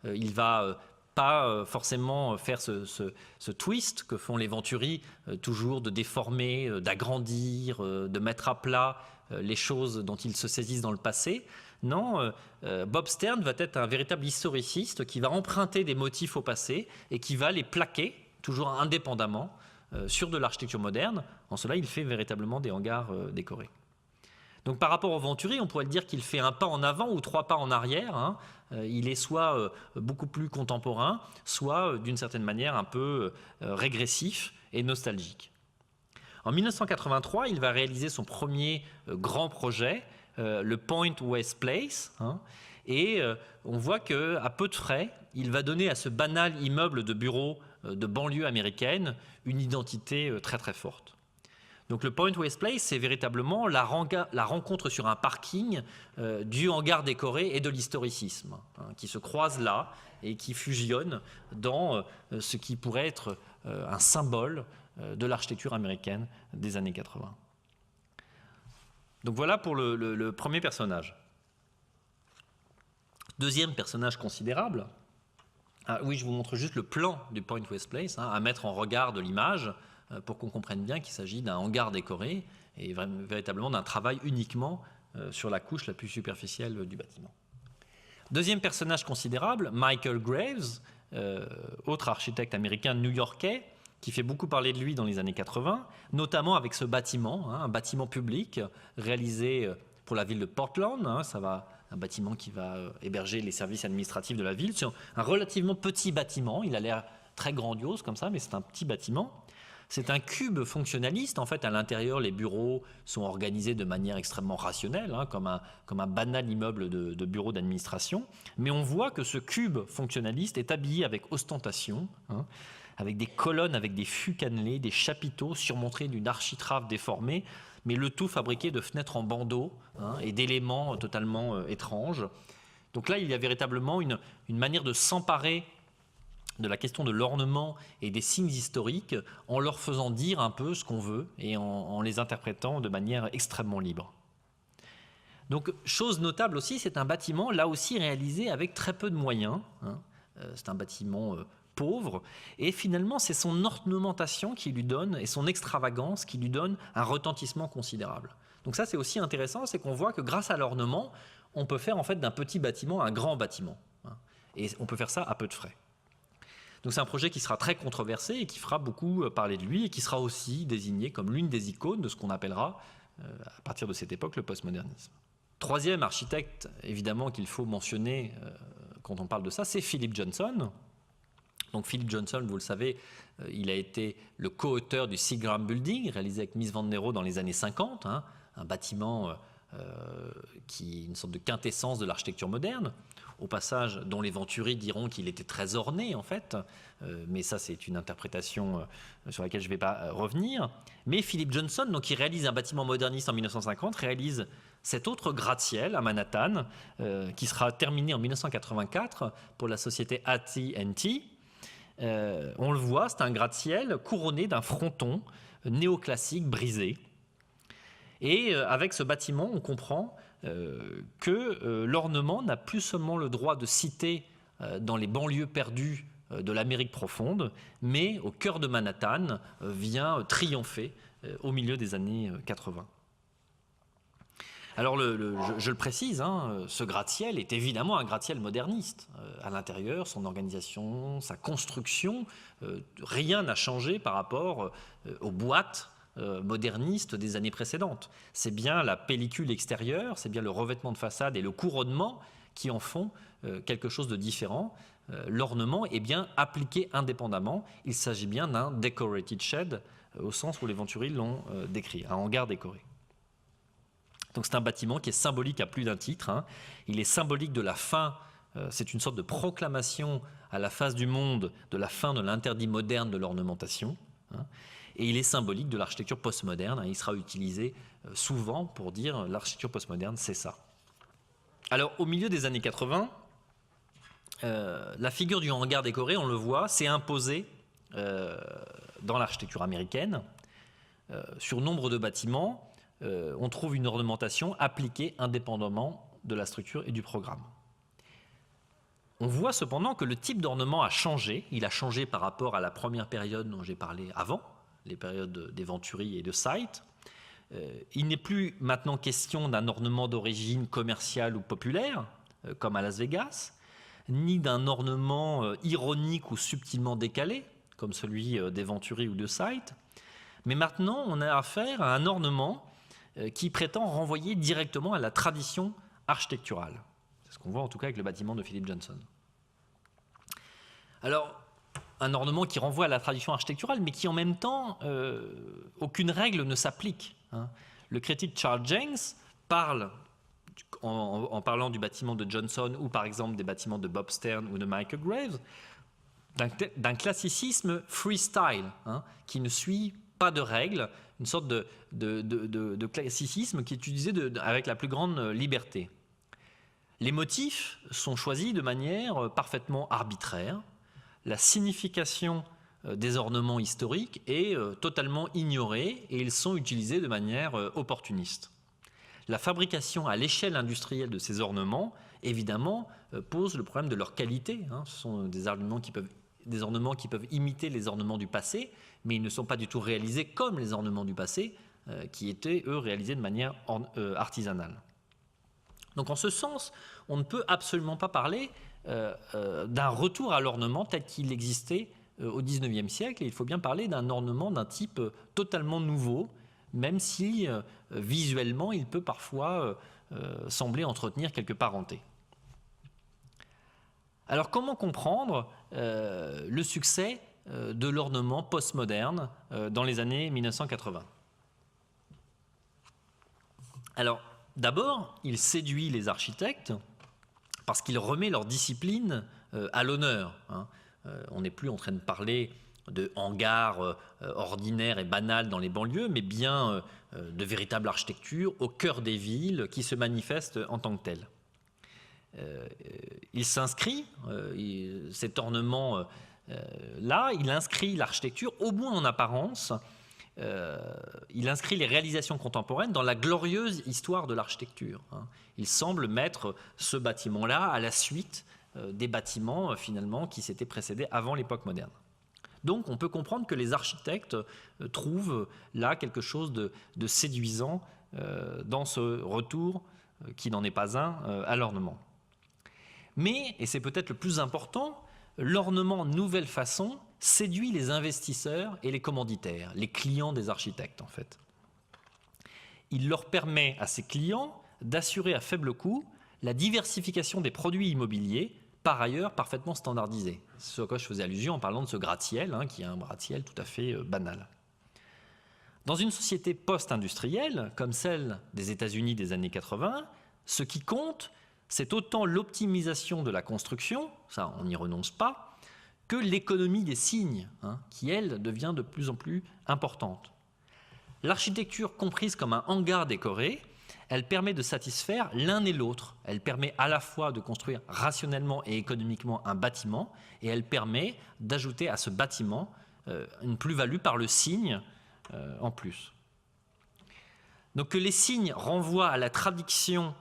Il va pas forcément faire ce twist que font les Venturi, toujours de déformer, d'agrandir, de mettre à plat les choses dont ils se saisissent dans le passé. Non, Bob Stern va être un véritable historiciste qui va emprunter des motifs au passé et qui va les plaquer, toujours indépendamment, sur de l'architecture moderne. En cela, il fait véritablement des hangars décorés. Donc par rapport aux Venturi, on pourrait dire qu'il fait un pas en avant ou trois pas en arrière. Il est soit beaucoup plus contemporain, soit d'une certaine manière un peu régressif et nostalgique. En 1983, il va réaliser son premier grand projet, le Point West Place, et on voit qu'à peu de frais, il va donner à ce banal immeuble de bureaux de banlieue américaine une identité très très forte. Donc le Point West Place, c'est véritablement la rencontre sur un parking du hangar décoré et de l'historicisme, qui se croisent là et qui fusionnent dans ce qui pourrait être un symbole de l'architecture américaine des années 80. Donc voilà pour le premier personnage. Deuxième personnage considérable. Oui, je vous montre juste le plan du Point West Place, à mettre en regard de l'image pour qu'on comprenne bien qu'il s'agit d'un hangar décoré et véritablement d'un travail uniquement sur la couche la plus superficielle du bâtiment. Deuxième personnage considérable, Michael Graves, autre architecte américain new-yorkais, qui fait beaucoup parler de lui dans les années 80, notamment avec ce bâtiment, un bâtiment public réalisé pour la ville de Portland. Un bâtiment qui va héberger les services administratifs de la ville. C'est un relativement petit bâtiment, il a l'air très grandiose comme ça, mais c'est un petit bâtiment. C'est un cube fonctionnaliste. En fait, à l'intérieur, les bureaux sont organisés de manière extrêmement rationnelle, comme un banal immeuble de bureau d'administration. Mais on voit que ce cube fonctionnaliste est habillé avec ostentation, avec des colonnes, avec des fûts cannelés, des chapiteaux surmontés d'une architrave déformée, mais le tout fabriqué de fenêtres en bandeau et d'éléments totalement étranges. Donc là, il y a véritablement une manière de s'emparer de la question de l'ornement et des signes historiques en leur faisant dire un peu ce qu'on veut et en les interprétant de manière extrêmement libre. Donc, chose notable aussi, c'est un bâtiment là aussi réalisé avec très peu de moyens. C'est un bâtiment pauvre et finalement c'est son ornementation qui lui donne et son extravagance qui lui donne un retentissement considérable. Donc ça c'est aussi intéressant, c'est qu'on voit que grâce à l'ornement, on peut faire en fait d'un petit bâtiment un grand bâtiment. Et on peut faire ça à peu de frais. Donc c'est un projet qui sera très controversé et qui fera beaucoup parler de lui et qui sera aussi désigné comme l'une des icônes de ce qu'on appellera à partir de cette époque le postmodernisme. Troisième architecte évidemment qu'il faut mentionner quand on parle de ça, c'est Philip Johnson. Donc Philip Johnson, vous le savez, il a été le co-auteur du Seagram Building réalisé avec Mies van der Rohe dans les années 50, un bâtiment qui est une sorte de quintessence de l'architecture moderne. Au passage, dont les Venturi diront qu'il était très orné en fait, mais ça c'est une interprétation sur laquelle je ne vais pas revenir. Mais Philip Johnson, donc, qui réalise un bâtiment moderniste en 1950, réalise cet autre gratte-ciel à Manhattan, qui sera terminé en 1984 pour la société AT&T. On le voit, c'est un gratte-ciel couronné d'un fronton néoclassique brisé. Et avec ce bâtiment, on comprend que l'ornement n'a plus seulement le droit de citer dans les banlieues perdues de l'Amérique profonde, mais au cœur de Manhattan vient triompher au milieu des années 80. Alors, je le précise, ce gratte-ciel est évidemment un gratte-ciel moderniste. À l'intérieur, son organisation, sa construction, rien n'a changé par rapport aux boîtes modernistes des années précédentes. C'est bien la pellicule extérieure, c'est bien le revêtement de façade et le couronnement qui en font quelque chose de différent. L'ornement est bien appliqué indépendamment. Il s'agit bien d'un decorated shed, au sens où les Venturi l'ont décrit, un hangar décoré. Donc c'est un bâtiment qui est symbolique à plus d'un titre. Il est symbolique de la fin, c'est une sorte de proclamation à la face du monde de la fin de l'interdit moderne de l'ornementation. Et il est symbolique de l'architecture postmoderne. Il sera utilisé souvent pour dire l'architecture postmoderne, c'est ça. Alors au milieu des années 80, la figure du hangar décoré, on le voit, s'est imposée dans l'architecture américaine. Sur nombre de bâtiments, on trouve une ornementation appliquée indépendamment de la structure et du programme. On voit cependant que le type d'ornement a changé. Il a changé par rapport à la première période dont j'ai parlé avant, les périodes des Venturi et de Site. Il n'est plus maintenant question d'un ornement d'origine commerciale ou populaire, comme à Las Vegas, ni d'un ornement ironique ou subtilement décalé, comme celui des Venturi ou de Site. Mais maintenant, on a affaire à un ornement qui prétend renvoyer directement à la tradition architecturale. C'est ce qu'on voit en tout cas avec le bâtiment de Philip Johnson. Alors, un ornement qui renvoie à la tradition architecturale, mais qui en même temps, aucune règle ne s'applique. Le critique Charles James parle, en parlant du bâtiment de Johnson ou par exemple des bâtiments de Bob Stern ou de Michael Graves, d'un classicisme freestyle, qui ne suit pas de règles, une sorte de classicisme qui est utilisé avec la plus grande liberté. Les motifs sont choisis de manière parfaitement arbitraire. La signification des ornements historiques est totalement ignorée et ils sont utilisés de manière opportuniste. La fabrication à l'échelle industrielle de ces ornements, évidemment, pose le problème de leur qualité. Ce sont des ornements qui peuvent imiter les ornements du passé, mais ils ne sont pas du tout réalisés comme les ornements du passé, qui étaient, eux, réalisés de manière artisanale. Donc en ce sens, on ne peut absolument pas parler d'un retour à l'ornement tel qu'il existait au XIXe siècle, et il faut bien parler d'un ornement d'un type totalement nouveau, même si visuellement il peut parfois sembler entretenir quelques parentés. Alors comment comprendre le succès de l'ornement postmoderne dans les années 1980 ? Alors d'abord, il séduit les architectes parce qu'il remet leur discipline à l'honneur. On n'est plus en train de parler de hangars ordinaires et banals dans les banlieues, mais bien de véritable architecture au cœur des villes qui se manifeste en tant que telle. il s'inscrit, cet ornement là, il inscrit l'architecture, au moins en apparence, il inscrit les réalisations contemporaines dans la glorieuse histoire de l'architecture. Il semble mettre ce bâtiment-là à la suite des bâtiments finalement qui s'étaient précédés avant l'époque moderne. Donc on peut comprendre que les architectes trouvent là quelque chose de séduisant dans ce retour, qui n'en est pas un, à l'ornement. Mais, et c'est peut-être le plus important, l'ornement nouvelle façon séduit les investisseurs et les commanditaires, les clients des architectes en fait. Il leur permet à ces clients d'assurer à faible coût la diversification des produits immobiliers, par ailleurs parfaitement standardisés. C'est ce à quoi je faisais allusion en parlant de ce gratte-ciel, qui est un gratte-ciel tout à fait banal. Dans une société post-industrielle, comme celle des États-Unis des années 80, ce qui compte, c'est autant l'optimisation de la construction, ça on n'y renonce pas, que l'économie des signes, qui elle devient de plus en plus importante. L'architecture comprise comme un hangar décoré, elle permet de satisfaire l'un et l'autre. Elle permet à la fois de construire rationnellement et économiquement un bâtiment, et elle permet d'ajouter à ce bâtiment une plus-value par le signe en plus. Donc que les signes renvoient à la tradition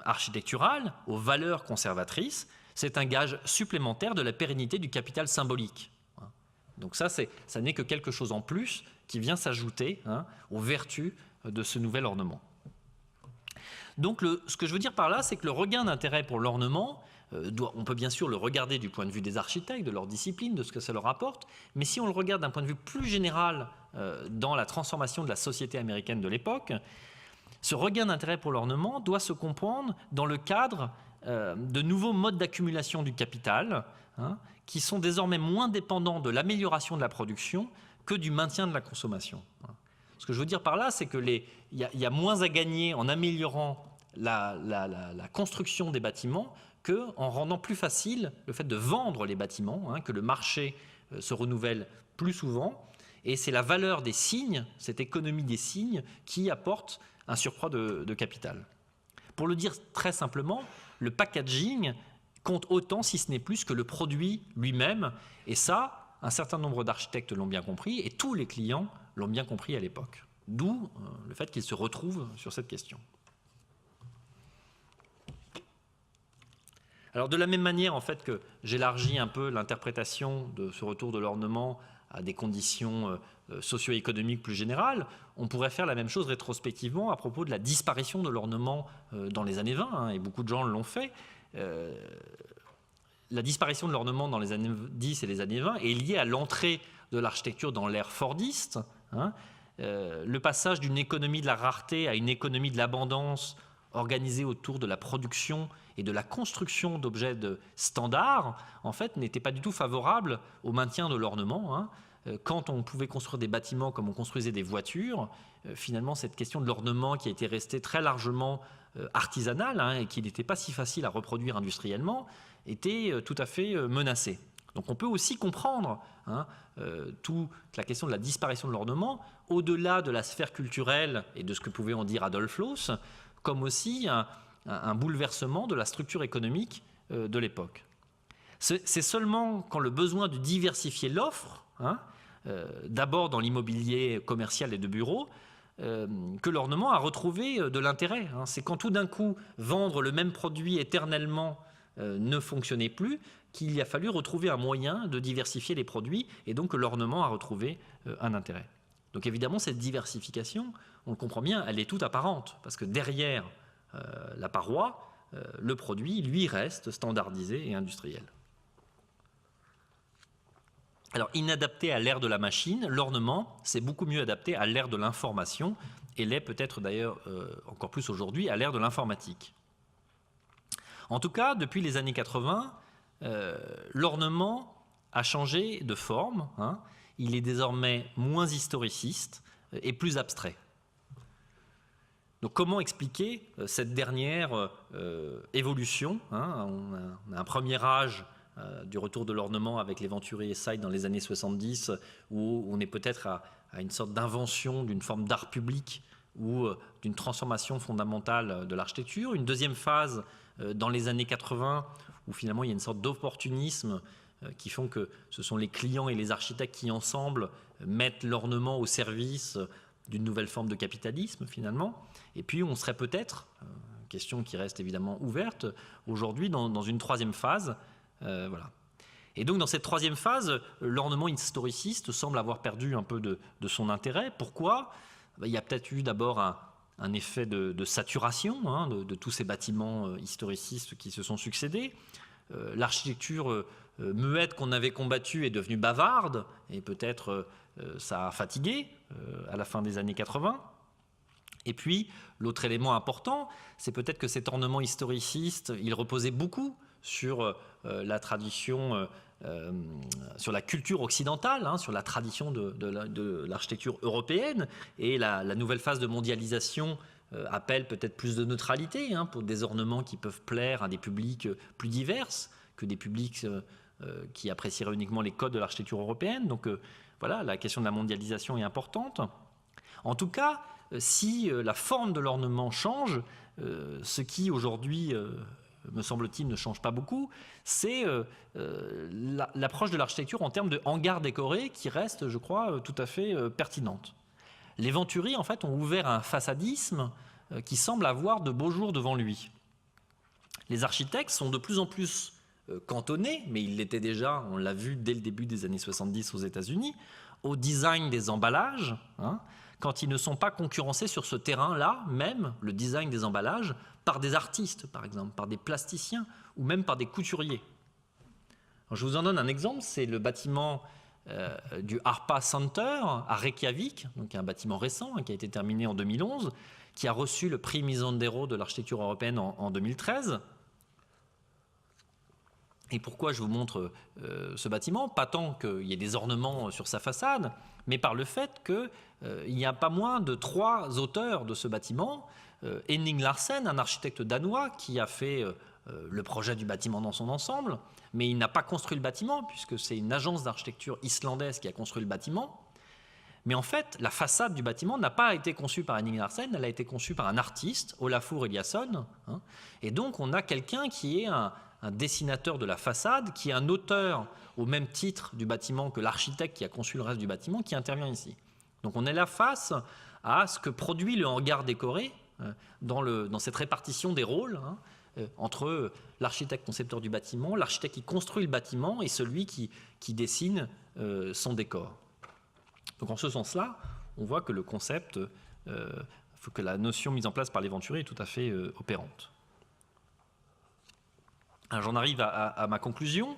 architecturale, aux valeurs conservatrices, c'est un gage supplémentaire de la pérennité du capital symbolique. Donc ça n'est que quelque chose en plus qui vient s'ajouter aux vertus de ce nouvel ornement. Donc ce que je veux dire par là, c'est que le regain d'intérêt pour l'ornement, on peut bien sûr le regarder du point de vue des architectes, de leur discipline, de ce que ça leur apporte, mais si on le regarde d'un point de vue plus général dans la transformation de la société américaine de l'époque, ce regain d'intérêt pour l'ornement doit se comprendre dans le cadre de nouveaux modes d'accumulation du capital, qui sont désormais moins dépendants de l'amélioration de la production que du maintien de la consommation. Ce que je veux dire par là, c'est qu'il y a moins à gagner en améliorant la construction des bâtiments qu'en rendant plus facile le fait de vendre les bâtiments, que le marché se renouvelle plus souvent. Et c'est la valeur des signes, cette économie des signes, qui apporte un surcroît de capital. Pour le dire très simplement, le packaging compte autant, si ce n'est plus, que le produit lui-même. Et ça, un certain nombre d'architectes l'ont bien compris, et tous les clients l'ont bien compris à l'époque. D'où le fait qu'ils se retrouvent sur cette question. Alors de la même manière en fait que j'élargis un peu l'interprétation de ce retour de l'ornement à des conditions socio-économiques plus générales, on pourrait faire la même chose rétrospectivement à propos de la disparition de l'ornement dans les années 20, et beaucoup de gens l'ont fait. La disparition de l'ornement dans les années 10 et les années 20 est liée à l'entrée de l'architecture dans l'ère fordiste. Le passage d'une économie de la rareté à une économie de l'abondance organisée autour de la production et de la construction d'objets de standard, en fait, n'était pas du tout favorable au maintien de l'ornement. Quand on pouvait construire des bâtiments comme on construisait des voitures, finalement, cette question de l'ornement qui a été restée très largement artisanale et qui n'était pas si facile à reproduire industriellement, était tout à fait menacée. Donc on peut aussi comprendre toute la question de la disparition de l'ornement au-delà de la sphère culturelle et de ce que pouvait en dire Adolf Loos, comme aussi un bouleversement de la structure économique de l'époque. C'est seulement quand le besoin de diversifier l'offre, d'abord dans l'immobilier commercial et de bureaux, que l'ornement a retrouvé de l'intérêt. C'est quand tout d'un coup vendre le même produit éternellement ne fonctionnait plus, qu'il a fallu retrouver un moyen de diversifier les produits, et donc que l'ornement a retrouvé un intérêt. Donc évidemment, cette diversification, on le comprend bien, elle est toute apparente, parce que derrière la paroi, le produit, lui, reste standardisé et industriel. Alors, inadapté à l'ère de la machine, l'ornement, c'est beaucoup mieux adapté à l'ère de l'information, et l'est peut-être d'ailleurs encore plus aujourd'hui à l'ère de l'informatique. En tout cas, depuis les années 80, l'ornement a changé de forme. Il est désormais moins historiciste et plus abstrait. Donc comment expliquer cette dernière évolution On a un premier âge du retour de l'ornement avec les Venturi et Side dans les années 70, où on est peut-être à une sorte d'invention d'une forme d'art public ou d'une transformation fondamentale de l'architecture. Une deuxième phase dans les années 80, où finalement il y a une sorte d'opportunisme qui font que ce sont les clients et les architectes qui ensemble mettent l'ornement au service d'une nouvelle forme de capitalisme finalement. Et puis on serait peut-être, question qui reste évidemment ouverte, aujourd'hui dans une troisième phase. Voilà. Et donc dans cette troisième phase, l'ornement historiciste semble avoir perdu un peu de son intérêt. Pourquoi ? Il y a peut-être eu d'abord un effet de saturation hein, de tous ces bâtiments historicistes qui se sont succédés. L'architecture muette qu'on avait combattue est devenue bavarde, et peut-être ça a fatigué à la fin des années 80. Et puis, l'autre élément important, c'est peut-être que cet ornement historiciste, il reposait beaucoup sur la tradition, sur la culture occidentale, hein, sur la tradition de l'architecture européenne, et la nouvelle phase de mondialisation appelle peut-être plus de neutralité hein, pour des ornements qui peuvent plaire à des publics plus divers que des publics qui apprécieraient uniquement les codes de l'architecture européenne. Donc voilà, la question de la mondialisation est importante. En tout cas, si la forme de l'ornement change, ce qui aujourd'hui, me semble-t-il, ne change pas beaucoup, c'est l'approche de l'architecture en termes de hangars décorés qui reste, je crois, tout à fait pertinente. Les Venturi, en fait, ont ouvert un façadisme qui semble avoir de beaux jours devant lui. Les architectes sont de plus en plus cantonnés, mais ils l'étaient déjà, on l'a vu dès le début des années 70 aux États-Unis, au design des emballages, hein, quand ils ne sont pas concurrencés sur ce terrain-là, même le design des emballages, par des artistes, par exemple, par des plasticiens ou même par des couturiers. Alors, je vous en donne un exemple, c'est le bâtiment du Harpa Center à Reykjavik, donc un bâtiment récent hein, qui a été terminé en 2011, qui a reçu le prix Misandero de l'architecture européenne en 2013. Et pourquoi je vous montre ce bâtiment? Pas tant qu'il y ait des ornements sur sa façade, mais par le fait qu'il n'y a pas moins de 3 auteurs de ce bâtiment. Henning Larsen, un architecte danois qui a fait le projet du bâtiment dans son ensemble, mais il n'a pas construit le bâtiment, puisque c'est une agence d'architecture islandaise qui a construit le bâtiment. Mais en fait, la façade du bâtiment n'a pas été conçue par Henning Larsen, elle a été conçue par un artiste, Olafur Eliasson. Hein, et donc on a quelqu'un qui est un dessinateur de la façade, qui est un auteur au même titre du bâtiment que l'architecte qui a conçu le reste du bâtiment, qui intervient ici. Donc on est là face à ce que produit le hangar décoré dans cette répartition des rôles hein, entre l'architecte concepteur du bâtiment, l'architecte qui construit le bâtiment et celui qui dessine son décor. Donc en ce sens-là, on voit que le concept, que la notion mise en place par les Venturi est tout à fait opérante. Alors j'en arrive à ma conclusion.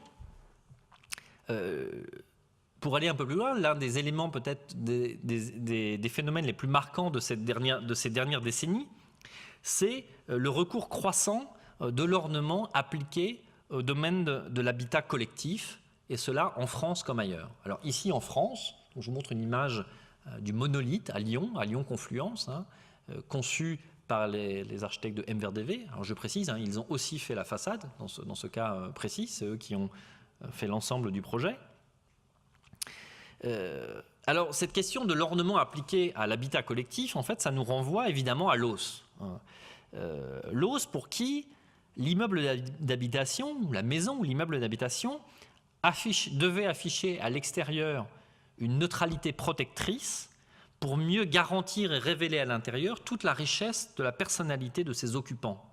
Pour aller un peu plus loin, l'un des éléments peut-être des phénomènes les plus marquants de ces dernières décennies, c'est le recours croissant de l'ornement appliqué au domaine de l'habitat collectif, et cela en France comme ailleurs. Alors ici en France, je vous montre une image du monolithe à Lyon Confluence, hein, conçu par les architectes de MVRDV. Alors je précise, hein, ils ont aussi fait la façade, dans ce cas précis, c'est eux qui ont fait l'ensemble du projet. Alors cette question de l'ornement appliqué à l'habitat collectif, en fait, ça nous renvoie évidemment à Loos. Loos pour qui l'immeuble d'habitation, la maison ou l'immeuble d'habitation devait afficher à l'extérieur une neutralité protectrice pour mieux garantir et révéler à l'intérieur toute la richesse de la personnalité de ses occupants.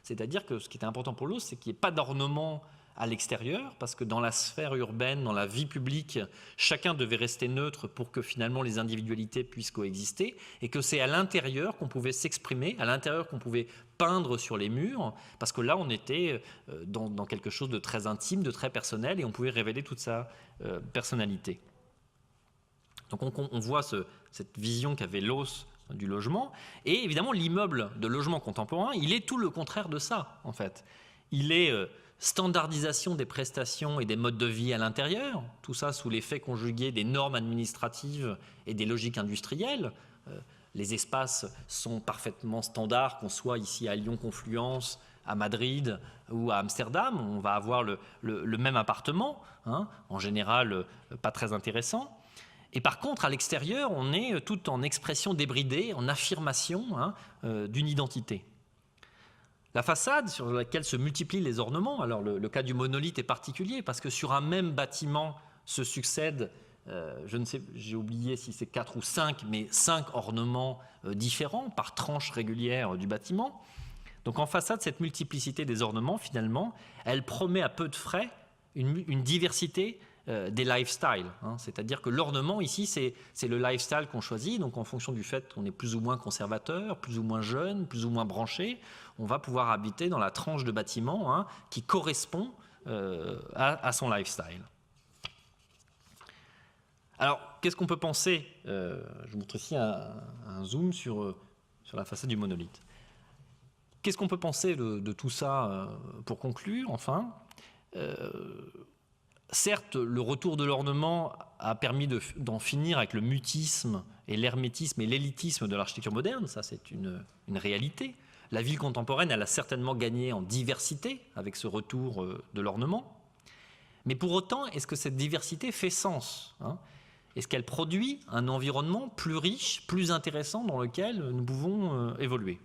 C'est-à-dire que ce qui était important pour Loos, c'est qu'il n'y ait pas d'ornement à l'extérieur, parce que dans la sphère urbaine, dans la vie publique, chacun devait rester neutre pour que finalement les individualités puissent coexister, et que c'est à l'intérieur qu'on pouvait s'exprimer, à l'intérieur qu'on pouvait peindre sur les murs, parce que là on était dans quelque chose de très intime, de très personnel, et on pouvait révéler toute sa personnalité. Donc on voit cette vision qu'avait Loos du logement, et évidemment l'immeuble de logement contemporain, il est tout le contraire de ça en fait. Il est standardisation des prestations et des modes de vie à l'intérieur, tout ça sous l'effet conjugué des normes administratives et des logiques industrielles. Les espaces sont parfaitement standards, qu'on soit ici à Lyon Confluence, à Madrid ou à Amsterdam, on va avoir le même appartement, hein, en général pas très intéressant. Et par contre, à l'extérieur, on est tout en expression débridée, en affirmation hein, d'une identité. La façade sur laquelle se multiplient les ornements, alors le cas du monolithe est particulier parce que sur un même bâtiment se succèdent, je ne sais, j'ai oublié si c'est 4 ou 5, mais 5 ornements différents par tranche régulière du bâtiment. Donc en façade, cette multiplicité des ornements, finalement, elle promet à peu de frais une diversité des lifestyles. C'est-à-dire que l'ornement ici, c'est le lifestyle qu'on choisit. Donc en fonction du fait qu'on est plus ou moins conservateur, plus ou moins jeune, plus ou moins branché, on va pouvoir habiter dans la tranche de bâtiment qui correspond à son lifestyle. Alors, qu'est-ce qu'on peut penser je vous montre ici un zoom sur la façade du monolithe. Qu'est-ce qu'on peut penser de tout ça pour conclure, enfin certes, le retour de l'ornement a permis d'en finir avec le mutisme et l'hermétisme et l'élitisme de l'architecture moderne, ça c'est une réalité. La ville contemporaine, elle a certainement gagné en diversité avec ce retour de l'ornement. Mais pour autant, est-ce que cette diversité fait sens Est-ce qu'elle produit un environnement plus riche, plus intéressant dans lequel nous pouvons évoluer?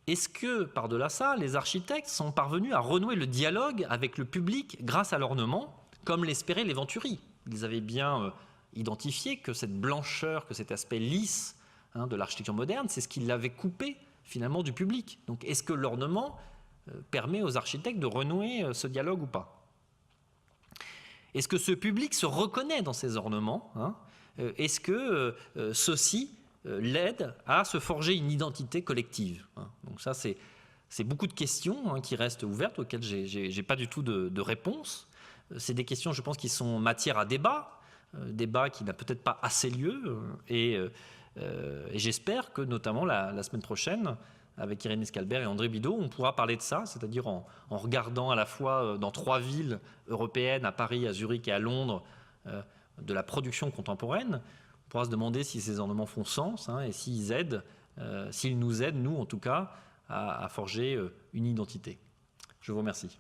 Est-ce que, par-delà ça, les architectes sont parvenus à renouer le dialogue avec le public grâce à l'ornement, comme l'espéraient les Venturi? Ils avaient bien identifié que cette blancheur, que cet aspect lisse de l'architecture moderne, c'est ce qui l'avait coupé finalement du public. Donc est-ce que l'ornement permet aux architectes de renouer ce dialogue ou pas? Est-ce que ce public se reconnaît dans ces ornements? Est-ce que ceux-ci l'aide à se forger une identité collective? Donc ça, c'est beaucoup de questions qui restent ouvertes, auxquelles je n'ai pas du tout de réponse. C'est des questions, je pense, qui sont matière à débat qui n'a peut-être pas assez lieu, et j'espère que, notamment la semaine prochaine, avec Irénée Scalbert et André Bidault, on pourra parler de ça, c'est-à-dire en regardant à la fois dans 3 villes européennes, à Paris, à Zurich et à Londres, de la production contemporaine. On pourra se demander si ces ornements font sens et s'ils aident, s'ils nous aident, nous en tout cas, à forger une identité. Je vous remercie.